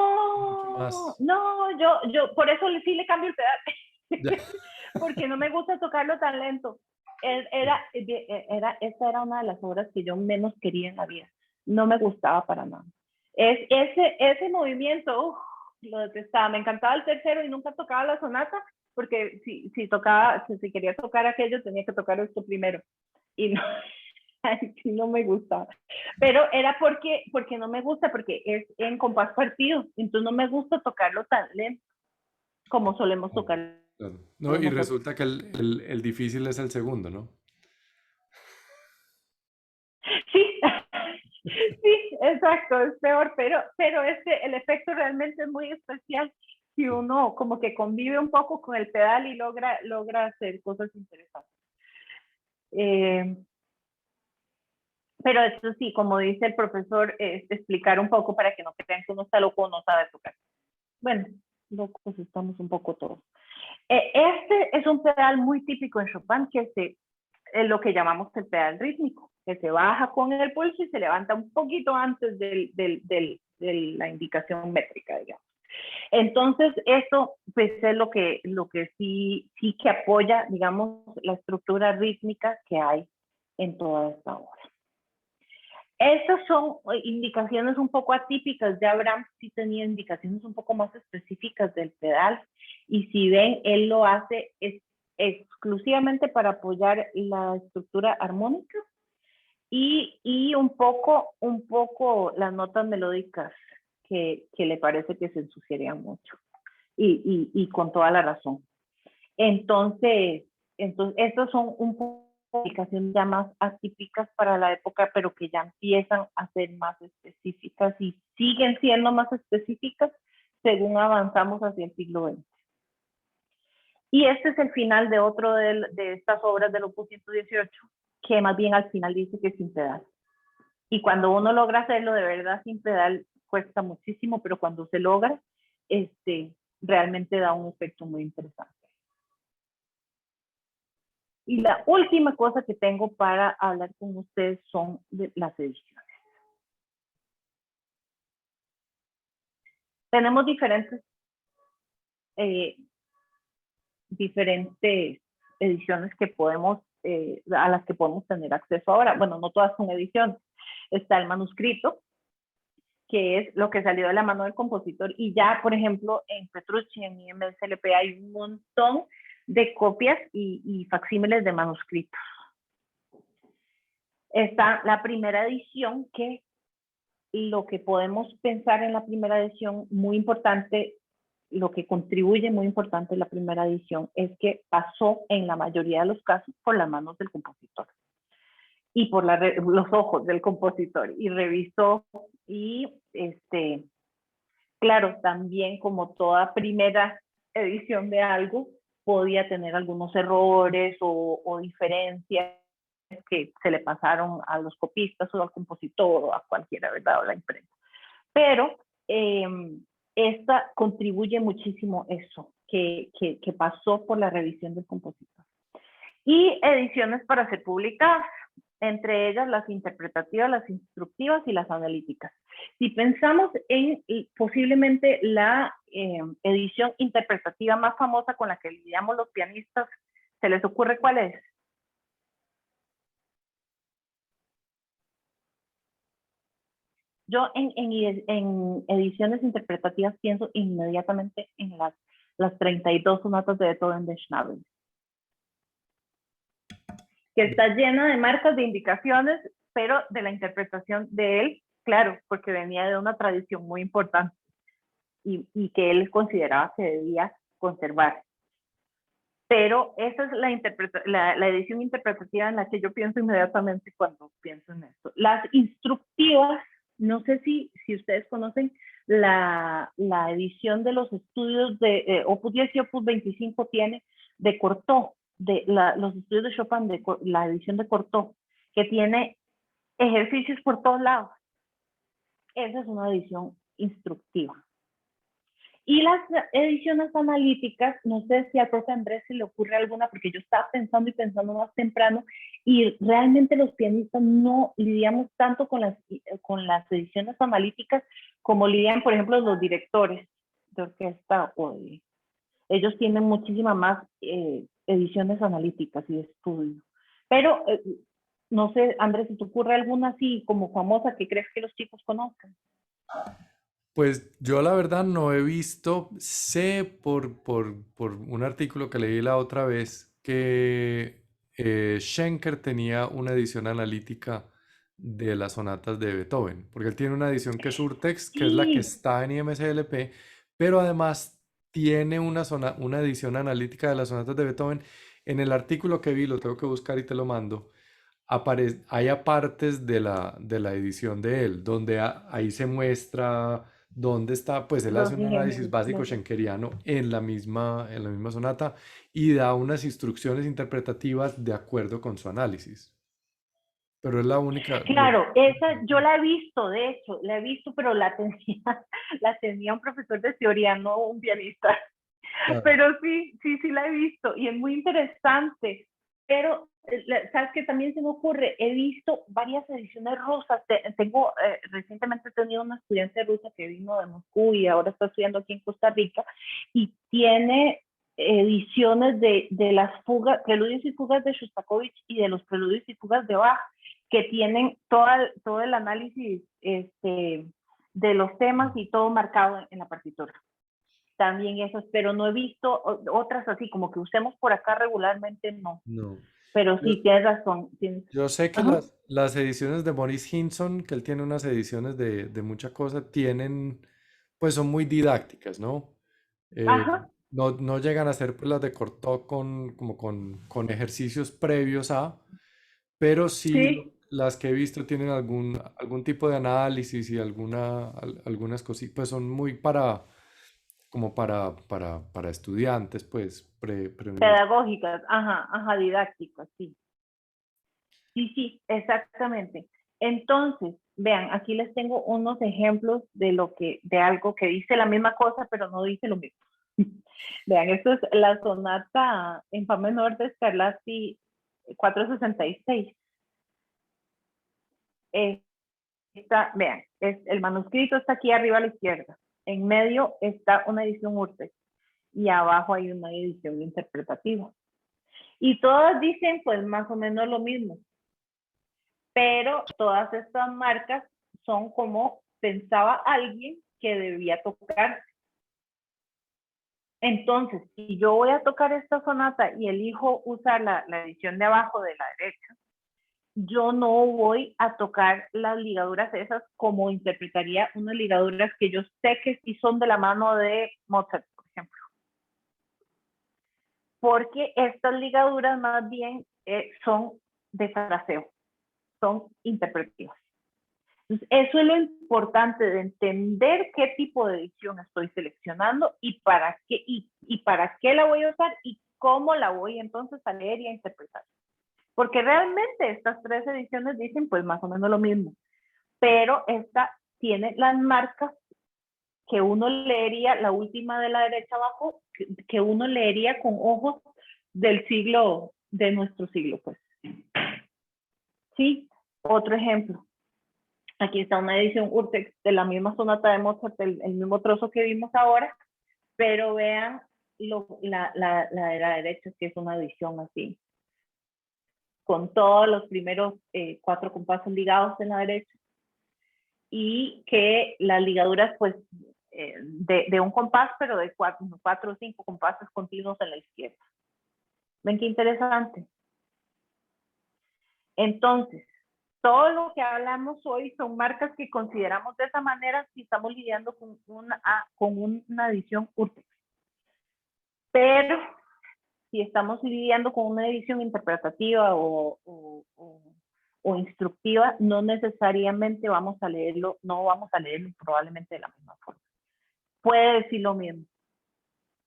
no, más. yo por eso sí le cambio el pedal, Ya. porque no me gusta tocarlo tan lento. Esta era una de las obras que yo menos quería en la vida. No me gustaba para nada. Ese movimiento, lo detestaba. Me encantaba el tercero y nunca tocaba la sonata, porque si quería tocar aquello, tenía que tocar esto primero. Y no, sí no me gusta. Pero era porque no me gusta, porque es en compás partido. Entonces no me gusta tocarlo tan lento como solemos tocar Claro. No, y nosotros. resulta que el difícil es el segundo, ¿no? Sí, sí, exacto, es peor, pero el efecto realmente es muy especial si uno como que convive un poco con el pedal y logra hacer cosas interesantes. Eh, pero esto sí, como dice el profesor, es explicar un poco para que no crean que uno está loco o no sabe tocar. Bueno, locos estamos un poco todos. Este es un pedal muy típico en Chopin, que es lo que llamamos el pedal rítmico, que se baja con el pulso y se levanta un poquito antes de la indicación métrica, digamos. Entonces, eso pues es lo que sí que apoya, digamos, la estructura rítmica que hay en toda esta obra. Estas son indicaciones un poco atípicas. Ya Brahms sí tenía indicaciones un poco más específicas del pedal. Y si ven, él lo hace exclusivamente para apoyar la estructura armónica y un poco las notas melódicas que le parece que se ensuciarían mucho. Y con toda la razón. Entonces estas son un poco aplicaciones ya más atípicas para la época, pero que ya empiezan a ser más específicas y siguen siendo más específicas según avanzamos hacia el siglo XX. Y este es el final de otro de estas obras del Opus 118, que más bien al final dice que es sin pedal. Y cuando uno logra hacerlo de verdad sin pedal, cuesta muchísimo, pero cuando se logra, realmente da un efecto muy interesante. Y la última cosa que tengo para hablar con ustedes son de las ediciones. Tenemos diferentes ediciones que a las que podemos tener acceso ahora. Bueno, no todas son ediciones. Está el manuscrito, que es lo que salió de la mano del compositor, y ya, por ejemplo, en Petrucci, en IMSLP, hay un montón de copias y facsímiles de manuscritos. Está la primera edición, que lo que podemos pensar en la primera edición, muy importante, lo que contribuye muy importante en la primera edición, es que pasó en la mayoría de los casos por las manos del compositor y por los ojos del compositor, y revisó y claro, también como toda primera edición de algo, podía tener algunos errores o diferencias que se le pasaron a los copistas o al compositor o a cualquiera, ¿verdad? O la imprenta. Pero esta contribuye muchísimo eso, que pasó por la revisión del compositor. Y ediciones para ser publicadas, entre ellas las interpretativas, las instructivas y las analíticas. Si pensamos en posiblemente la edición interpretativa más famosa con la que lidiamos los pianistas, ¿se les ocurre cuál es? Yo en ediciones interpretativas pienso inmediatamente en las 32 sonatas de Beethoven de Schnabel. que está llena de marcas, de indicaciones, pero de la interpretación de él, claro, porque venía de una tradición muy importante y que él consideraba que debía conservar. Pero esa es la edición interpretativa en la que yo pienso inmediatamente cuando pienso en esto. Las instructivas, no sé si ustedes conocen la edición de los estudios de Opus 10 y Opus 25 tiene de Cortot, los estudios de Chopin, la edición de Cortot, que tiene ejercicios por todos lados. Esa es una edición instructiva. Y las ediciones analíticas, no sé si al profe Andrés se le ocurre alguna, porque yo estaba pensando y pensando más temprano, y realmente los pianistas no lidiamos tanto con las ediciones analíticas como lidian, por ejemplo, los directores de orquesta. Ellos tienen muchísimas más ediciones analíticas y de estudio. Pero, no sé, Andrés, si te ocurre alguna así como famosa que crees que los chicos conozcan. Pues yo la verdad no he visto, sé por un artículo que leí la otra vez que Schenker tenía una edición analítica de las sonatas de Beethoven, porque él tiene una edición que es Urtext, que es la que Sí, está en IMSLP, pero además tiene una edición analítica de las sonatas de Beethoven. En el artículo que vi, lo tengo que buscar y te lo mando, hay apartes de la edición de él, donde ahí se muestra dónde está, pues él los hace un análisis ejemplos. básico schenkeriano en la misma sonata y da unas instrucciones interpretativas de acuerdo con su análisis. Pero es la única. Claro, esa yo la he visto, de hecho, la he visto, pero la tenía un profesor de teoría, no un pianista. Claro. Pero sí la he visto y es muy interesante. Pero, ¿sabes qué? También se me ocurre, he visto varias ediciones rusas. Recientemente he tenido una estudiante rusa que vino de Moscú y ahora está estudiando aquí en Costa Rica y tiene ediciones de las fugas, preludios y fugas de Shostakovich y de los preludios y fugas de Bach, que tienen todo el análisis de los temas y todo marcado en la partitura. También esas, pero no he visto otras así, como que usemos por acá regularmente, no. No. Pero Yo, sí, tienes razón. yo sé que Ajá, las ediciones de Boris Hinson, que él tiene unas ediciones de mucha cosa, pues son muy didácticas, ¿no? Eh, ajá, no llegan a ser pues, las de Cortot como con ejercicios previos a, pero sí sí, las que he visto tienen algún tipo de análisis y algunas cositas, pues son muy para estudiantes, pues, pre-universitarios. pedagógicas, ajá, didácticas, sí. Sí, exactamente. Entonces, vean, aquí les tengo unos ejemplos de algo que dice la misma cosa, pero no dice lo mismo. Vean, esto es la sonata en fa menor de Scarlatti 466. Vean, el manuscrito está aquí arriba a la izquierda. En medio está una edición Urtext y abajo hay una edición interpretativa. Y todas dicen pues más o menos lo mismo, pero todas estas marcas son como pensaba alguien que debía tocar. Entonces, si yo voy a tocar esta sonata y elijo usar la edición de abajo de la derecha, yo no voy a tocar las ligaduras esas como interpretaría unas ligaduras que yo sé que sí son de la mano de Mozart, por ejemplo. Porque estas ligaduras más bien son de fraseo, son interpretativas. Entonces, eso es lo importante de entender qué tipo de edición estoy seleccionando y para qué la voy a usar y cómo la voy entonces a leer y a interpretar. Porque realmente estas tres ediciones dicen pues más o menos lo mismo, pero esta tiene las marcas que uno leería, la última de la derecha abajo, que uno leería con ojos de nuestro siglo, pues. Sí, otro ejemplo. Aquí está una edición Urtext de la misma sonata de Mozart, el mismo trozo que vimos ahora, pero vean la de la derecha, que es una edición así, con todos los primeros 4 compases ligados en la derecha y que las ligaduras pues de un compás, pero de 4 o 5 compases continuos en la izquierda. ¿Ven qué interesante? Entonces, todo lo que hablamos hoy son marcas que consideramos de esa manera si estamos lidiando con una edición Urtext. Pero si estamos lidiando con una edición interpretativa o instructiva, no necesariamente vamos a leerlo, no vamos a leerlo probablemente de la misma forma. Puede decir lo mismo.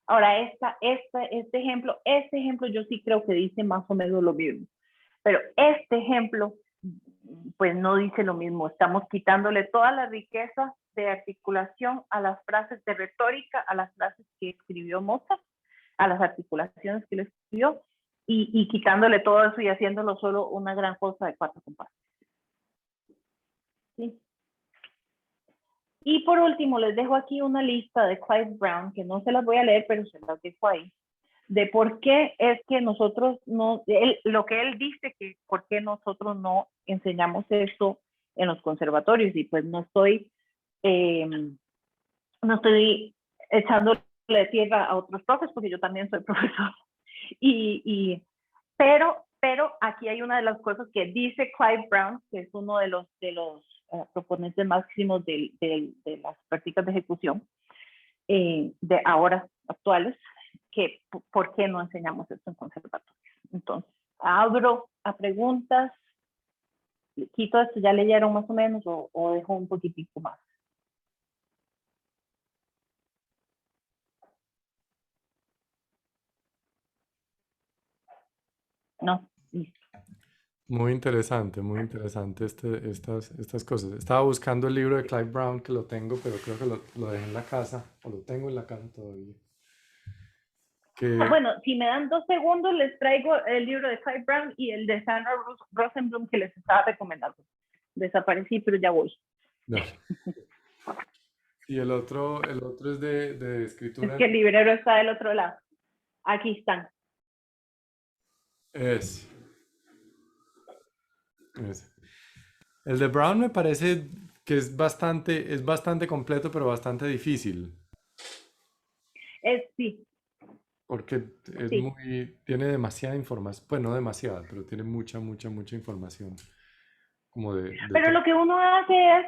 Ahora, este ejemplo yo sí creo que dice más o menos lo mismo. Pero este ejemplo, pues no dice lo mismo. Estamos quitándole toda la riqueza de articulación a las frases de retórica, a las frases que escribió Mozart, a las articulaciones que le escribió, y quitándole todo eso y haciéndolo solo una gran cosa de 4 compases. ¿Sí? Y por último, les dejo aquí una lista de Clive Brown, que no se las voy a leer, pero se las dejo ahí, de por qué es que nosotros no, lo que él dice, que por qué nosotros no enseñamos eso en los conservatorios. Y pues no estoy echándole tierra a otros profes, porque yo también soy profesor. Pero aquí hay una de las cosas que dice Clive Brown, que es uno de los proponentes máximos de las prácticas de ejecución de ahora actuales, que por qué no enseñamos esto en conservatorios. Entonces, abro a preguntas, quito esto, ya leyeron más o menos, o dejo un poquitico más. No, listo. Muy interesante estas cosas. Estaba buscando el libro de Clive Brown, que lo tengo, pero creo que lo dejé en la casa, o lo tengo en la casa todavía. Bueno, si me dan 2 segundos, les traigo el libro de Clive Brown y el de Sandra Rosenblum que les estaba recomendando. Desaparecí, pero ya voy. No. Y el otro es de escritura. Es que el librero está del otro lado. Aquí están. Es. El de Brown me parece que es bastante completo, pero bastante difícil. Sí. Porque es Sí. tiene demasiada información, pues no demasiada, pero tiene mucha información. Como Pero lo que uno hace es,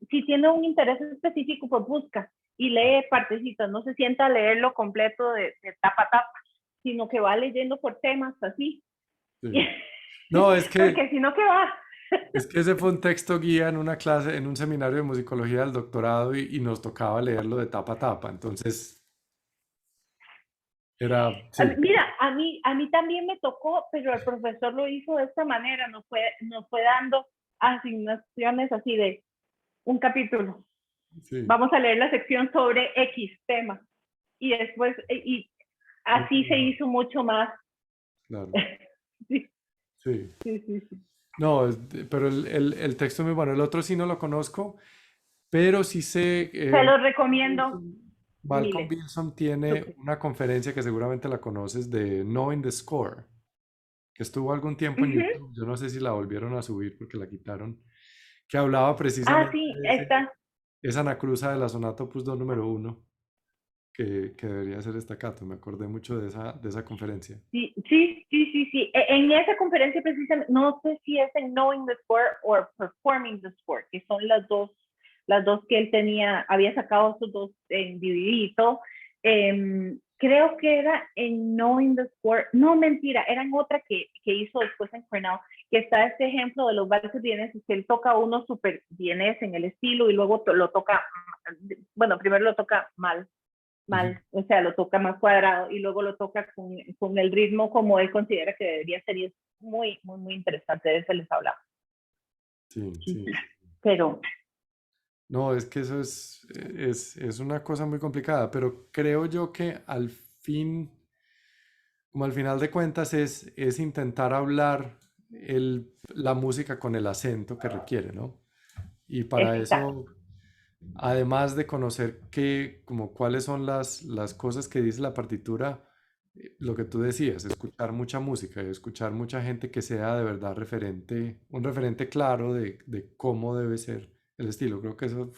si tiene un interés específico, pues busca y lee partecitas, no se sienta a leerlo completo de tapa a tapa, sino que va leyendo por temas así. Sí. No, es que, porque si no, ¿qué va? es que ese fue un texto guía en una clase, en un seminario de musicología del doctorado y nos tocaba leerlo de tapa a tapa. Entonces, sí. Mira, a mí también me tocó, pero el profesor lo hizo de esta manera, nos fue dando asignaciones así de un capítulo. Sí. Vamos a leer la sección sobre X tema. Y después, y así se hizo mucho más. Claro. Sí. Sí. Sí. No, pero el texto es muy bueno. El otro sí no lo conozco, pero sí sé. Se lo recomiendo. Malcolm Bilson tiene una conferencia que seguramente la conoces de Knowing the Score, que estuvo algún tiempo en YouTube. Yo no sé si la volvieron a subir porque la quitaron, que hablaba precisamente sí, de está. esa anacruza de la sonata Opus 2 número 1, que debería ser staccato. Me acordé mucho de esa conferencia. Sí. En esa conferencia precisamente, no sé si es en Knowing the Score o Performing the Score, que son las dos que él había sacado esos 2 en DVD y todo. Creo que era en Knowing the Score, no, mentira, era en otra que hizo después en Cornell, que está este ejemplo de los valses vieneses, que él toca uno súper vienés en el estilo y luego lo toca, bueno, primero lo toca mal, o sea, lo toca más cuadrado y luego lo toca con el ritmo como él considera que debería ser, y es muy interesante, de eso les hablaba. Sí. Pero... No, es que eso es una cosa muy complicada, pero creo yo que al final de cuentas es intentar hablar la música con el acento que requiere, ¿no? Y para eso, además de conocer cuáles son las cosas que dice la partitura, lo que tú decías, escuchar mucha música y escuchar mucha gente que sea de verdad un referente claro de cómo debe ser el estilo. Creo que eso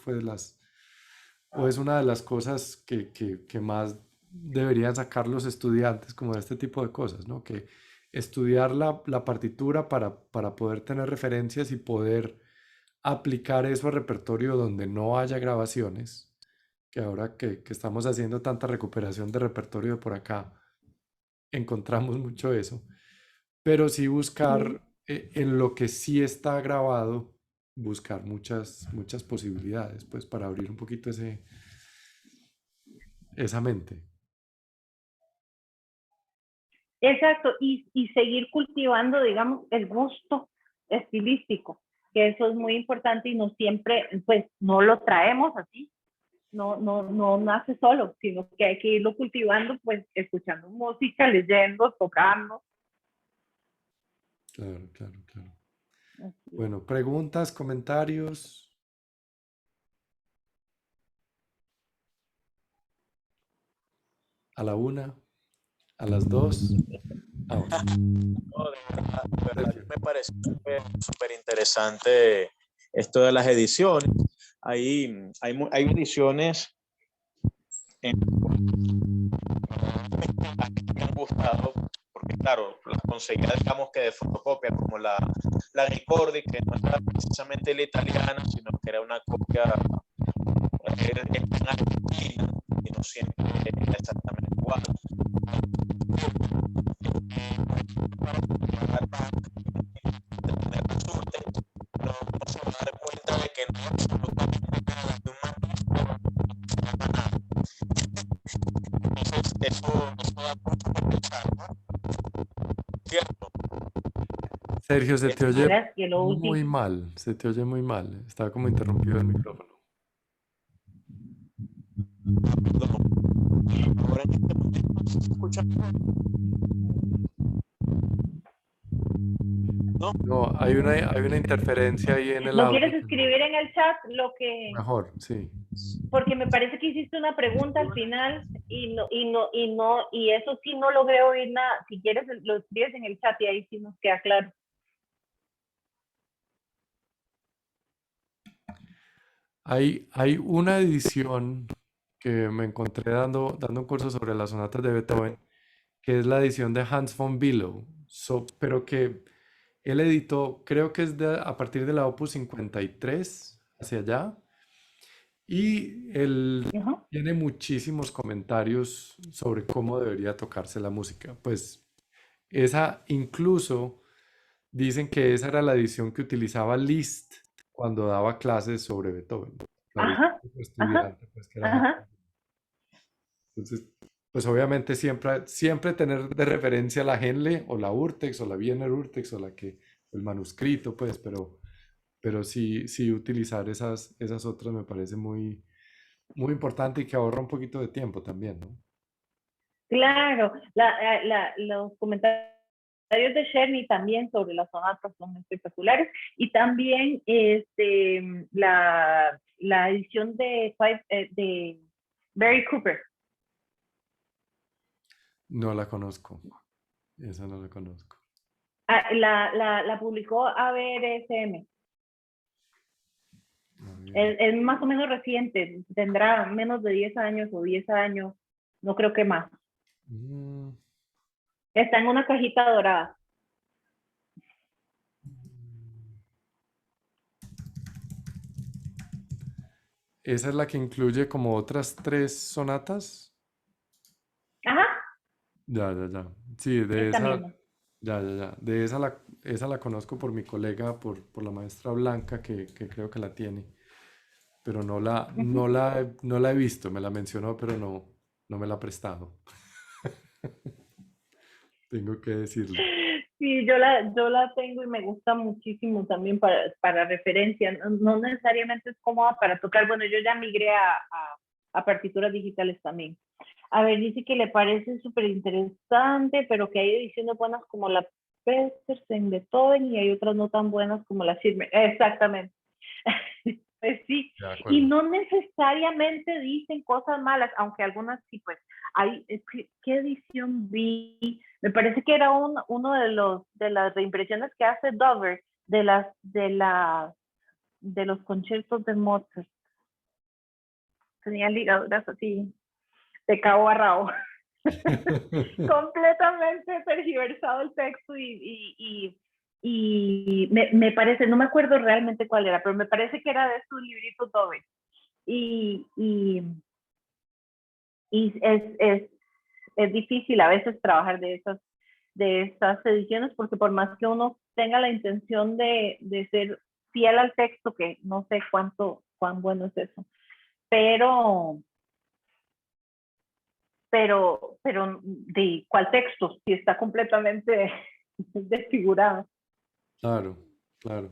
es una de las cosas que más deberían sacar los estudiantes como de este tipo de cosas, ¿no? Que estudiar la partitura para poder tener referencias y poder aplicar eso a repertorio donde no haya grabaciones, que ahora que estamos haciendo tanta recuperación de repertorio de por acá, encontramos mucho eso, pero sí buscar en lo que sí está grabado, buscar muchas posibilidades, pues para abrir un poquito esa mente. Exacto, y seguir cultivando, digamos, el gusto estilístico, que eso es muy importante y no siempre, pues no lo traemos así, no nace solo, sino que hay que irlo cultivando, pues escuchando música, leyendo, tocando. Claro, claro, claro. Así es. Bueno, preguntas, comentarios. A la 1, a las 2. Ahora, No, de verdad Sergio. me parece súper interesante esto de las ediciones. Hay ediciones en que me han gustado, porque claro, las conseguía, digamos que de fotocopia, como la Ricordi, que no era precisamente la italiana, sino que era una copia en Argentina, y no siempre era exactamente igual. De tener la suerte, pero no se va a dar cuenta de que no es absolutamente nada de un manuscrito, no nada. Entonces, eso da mucho que pensar, ¿no? ¿Cierto? Sergio, se te oye Ahora que lo muy último. mal, se te oye muy mal. Está como interrumpido el micrófono. Perdón. Ahora en este momento se escucha mejor. ¿No? No, hay una interferencia ahí en el ¿No audio quieres que no. escribir en el chat lo que, Mejor, sí. porque me parece que hiciste una pregunta al final y eso sí no logré oír nada. Si quieres lo escribes en el chat y ahí sí nos queda claro. Hay una edición que me encontré dando un curso sobre las sonatas de Beethoven, que es la edición de Hans von Bülow, pero que él editó, creo que es a partir de la Opus 53 hacia allá, y él Ajá. tiene muchísimos comentarios sobre cómo debería tocarse la música. Pues esa incluso dicen que esa era la edición que utilizaba Liszt cuando daba clases sobre Beethoven. Clarísimo, Ajá. Ajá. estudiante, pues que era Hans. Ajá. Entonces, pues obviamente siempre tener de referencia la Henle o la Urtex o la Wiener Urtex o el manuscrito, pues, pero sí utilizar esas otras me parece muy importante y que ahorra un poquito de tiempo también, ¿no? Claro, los comentarios de Cherny también sobre las sonatas son espectaculares y también la edición de Barry Cooper. No la conozco, esa no la conozco. La publicó ABRSM. Muy bien. Es más o menos reciente, tendrá menos de 10 años o 10 años, no creo que más. Mm, Está en una cajita dorada. Esa es la que incluye como otras 3 sonatas. Ajá, Ya. Sí, de esta esa, misma. ya. De esa la conozco por mi colega, por la maestra Blanca, que creo que la tiene. Pero Uh-huh. no la he visto, me la mencionó, pero no me la ha prestado. Tengo que decirle. Sí, yo la tengo y me gusta muchísimo también para referencia. No necesariamente es cómoda para tocar. Bueno, yo ya migré a partituras digitales también. A ver, dice que le parece súper interesante, pero que hay ediciones buenas como la Petersen de Beethoven y hay otras no tan buenas como la Schirmer. Exactamente. Pues sí, De y acuerdo. no necesariamente dicen cosas malas, aunque algunas sí, pues, ¿qué edición vi? Me parece que era uno de las reimpresiones que hace Dover de los conciertos de Mozart. Tenía ligaduras así, de cabo a rabo. completamente tergiversado el texto y me parece, no me acuerdo realmente cuál era, pero me parece que era de estos libritos dobles. Y, y, y es difícil a veces trabajar de estas ediciones porque por más que uno tenga la intención de ser fiel al texto, que no sé cuán bueno es eso, pero de cuál texto, si está completamente desfigurado. Claro, claro.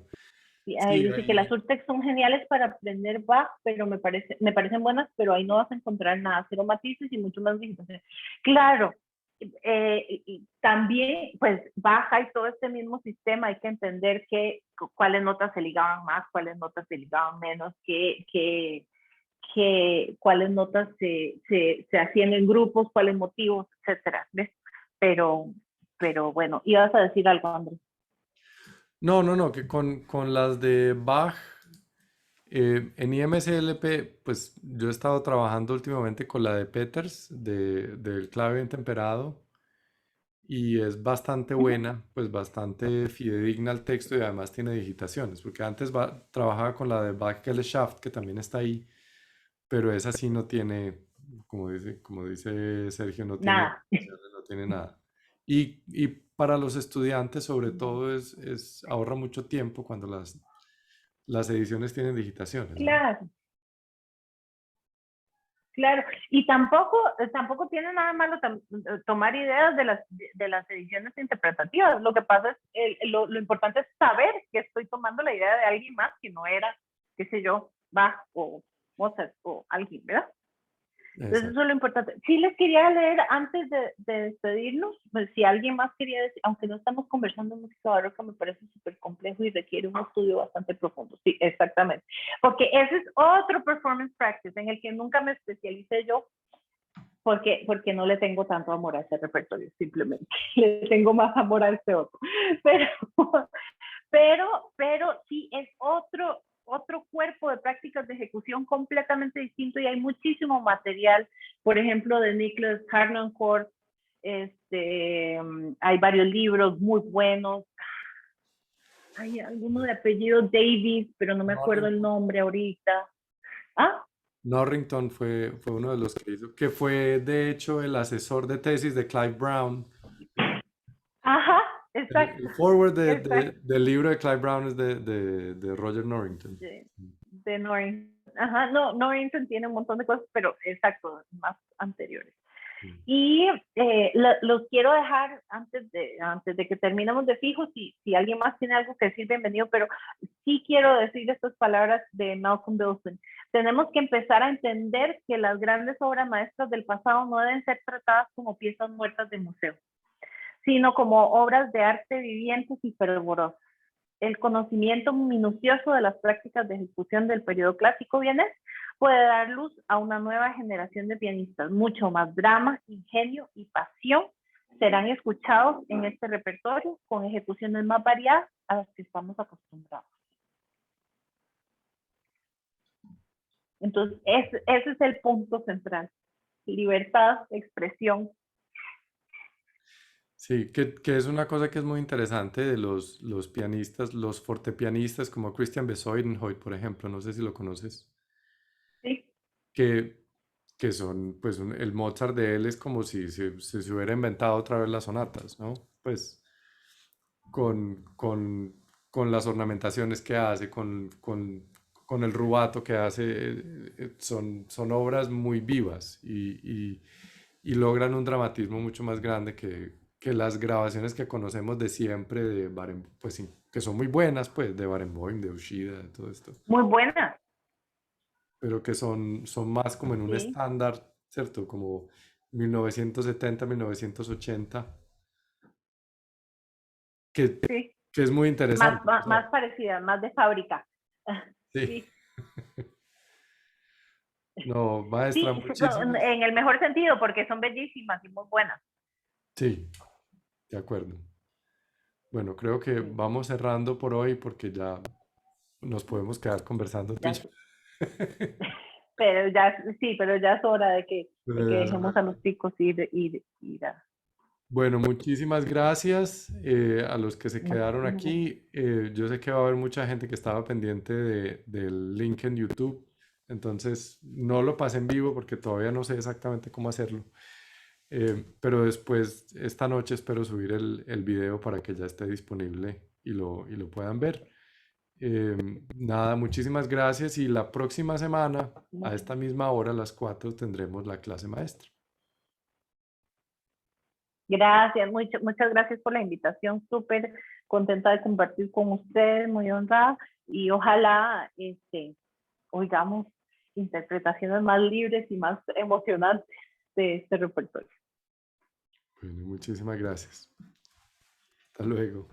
Y ahí Sí, dice que las urtext son geniales para aprender Bach, pero me parecen buenas, pero ahí no vas a encontrar nada, cero matices y mucho más digitación. Claro, y también, pues baja y todo este mismo sistema, hay que entender cuáles notas se ligaban más, cuáles notas se ligaban menos, cuáles notas se hacían en grupos, cuáles motivos, etcétera. ¿Ves? Pero bueno, ibas a decir algo, Andrés. no, que con las de Bach, en IMSLP, pues yo he estado trabajando últimamente con la de Peters, del clave bien temperado, y es bastante buena, pues bastante fidedigna al texto y además tiene digitaciones, porque antes trabajaba con la de Bach Gesellschaft, que también está ahí, pero esa sí no tiene, como dice Sergio, no tiene Nada. digitaciones, no tiene nada. Y para los estudiantes, sobre todo, ahorra mucho tiempo cuando las ediciones tienen digitaciones, ¿no? Claro. Claro, y tampoco tiene nada malo tomar ideas de las ediciones interpretativas. Lo que pasa es, lo importante es saber que estoy tomando la idea de alguien más que no era, qué sé yo, Bach o Mozart o alguien, ¿verdad? Entonces eso Exacto. es lo importante. Sí les quería leer antes de despedirnos, pues, si alguien más quería decir, aunque no estamos conversando música barroca, me parece súper complejo y requiere un estudio bastante profundo. Sí, exactamente. Porque ese es otro performance practice en el que nunca me especialicé yo, porque no le tengo tanto amor a ese repertorio, simplemente. Le tengo más amor a este otro. Pero, pero sí es otro cuerpo de prácticas de ejecución completamente distinto y hay muchísimo material, por ejemplo, de Nicholas Harnoncourt, hay varios libros muy buenos, hay alguno de apellido Davis, pero no me acuerdo el Norrington, nombre ahorita. Ah, Norrington fue uno de los que hizo, que fue de hecho el asesor de tesis de Clive Brown. ajá, El exacto, forward exacto. del libro de Clive Brown es de Roger Norrington. De Norrington. Ajá, no, Norrington tiene un montón de cosas, pero exacto, más anteriores. Sí. Y los quiero dejar antes de que terminemos de fijo, si alguien más tiene algo que decir, bienvenido, pero sí quiero decir estas palabras de Malcolm Wilson. Tenemos que empezar a entender que las grandes obras maestras del pasado no deben ser tratadas como piezas muertas de museo, sino como obras de arte vivientes y fervorosas. El conocimiento minucioso de las prácticas de ejecución del periodo clásico vienés puede dar luz a una nueva generación de pianistas. Mucho más drama, ingenio y pasión serán escuchados en este repertorio con ejecuciones más variadas a las que estamos acostumbrados. Entonces, ese es el punto central. Libertad, expresión. Sí, que es una cosa que es muy interesante de los pianistas, los fortepianistas como Christian Bezuidenhout, por ejemplo, no sé si lo conoces, ¿Sí? que, que son, pues el Mozart de él es como si se hubiera inventado otra vez las sonatas, ¿no? Pues con, con, con las ornamentaciones que hace, con el rubato que hace, son obras muy vivas y logran un dramatismo mucho más grande que las grabaciones que conocemos de siempre de pues sí, que son muy buenas, pues, de Barenboim, de Ushida, de todo esto, Muy buena. pero que son más como en un Sí, estándar, ¿cierto? Como 1970, 1980, que, sí. que es muy interesante. O sea, Más parecida, más de fábrica. sí. Sí. No, maestra, Sí, muchísimas. en el mejor sentido, porque son bellísimas y muy buenas. Sí, de acuerdo. Bueno, creo que Sí, vamos cerrando por hoy porque ya nos podemos quedar conversando tú y ya, yo. sí, pero ya es hora de que de que dejemos a los chicos ir a... Bueno, muchísimas gracias a los que se quedaron aquí. Yo sé que va a haber mucha gente que estaba pendiente del link en YouTube, entonces no lo pasé en vivo porque todavía no sé exactamente cómo hacerlo. Pero después, esta noche espero subir el video para que ya esté disponible y lo puedan ver. Nada, muchísimas gracias y la próxima semana, a esta misma hora, a las 4, tendremos la clase maestra. Gracias, muchas gracias por la invitación, súper contenta de compartir con ustedes, muy honrada, y ojalá oigamos interpretaciones más libres y más emocionantes de este repertorio. Bueno, muchísimas gracias. Hasta luego.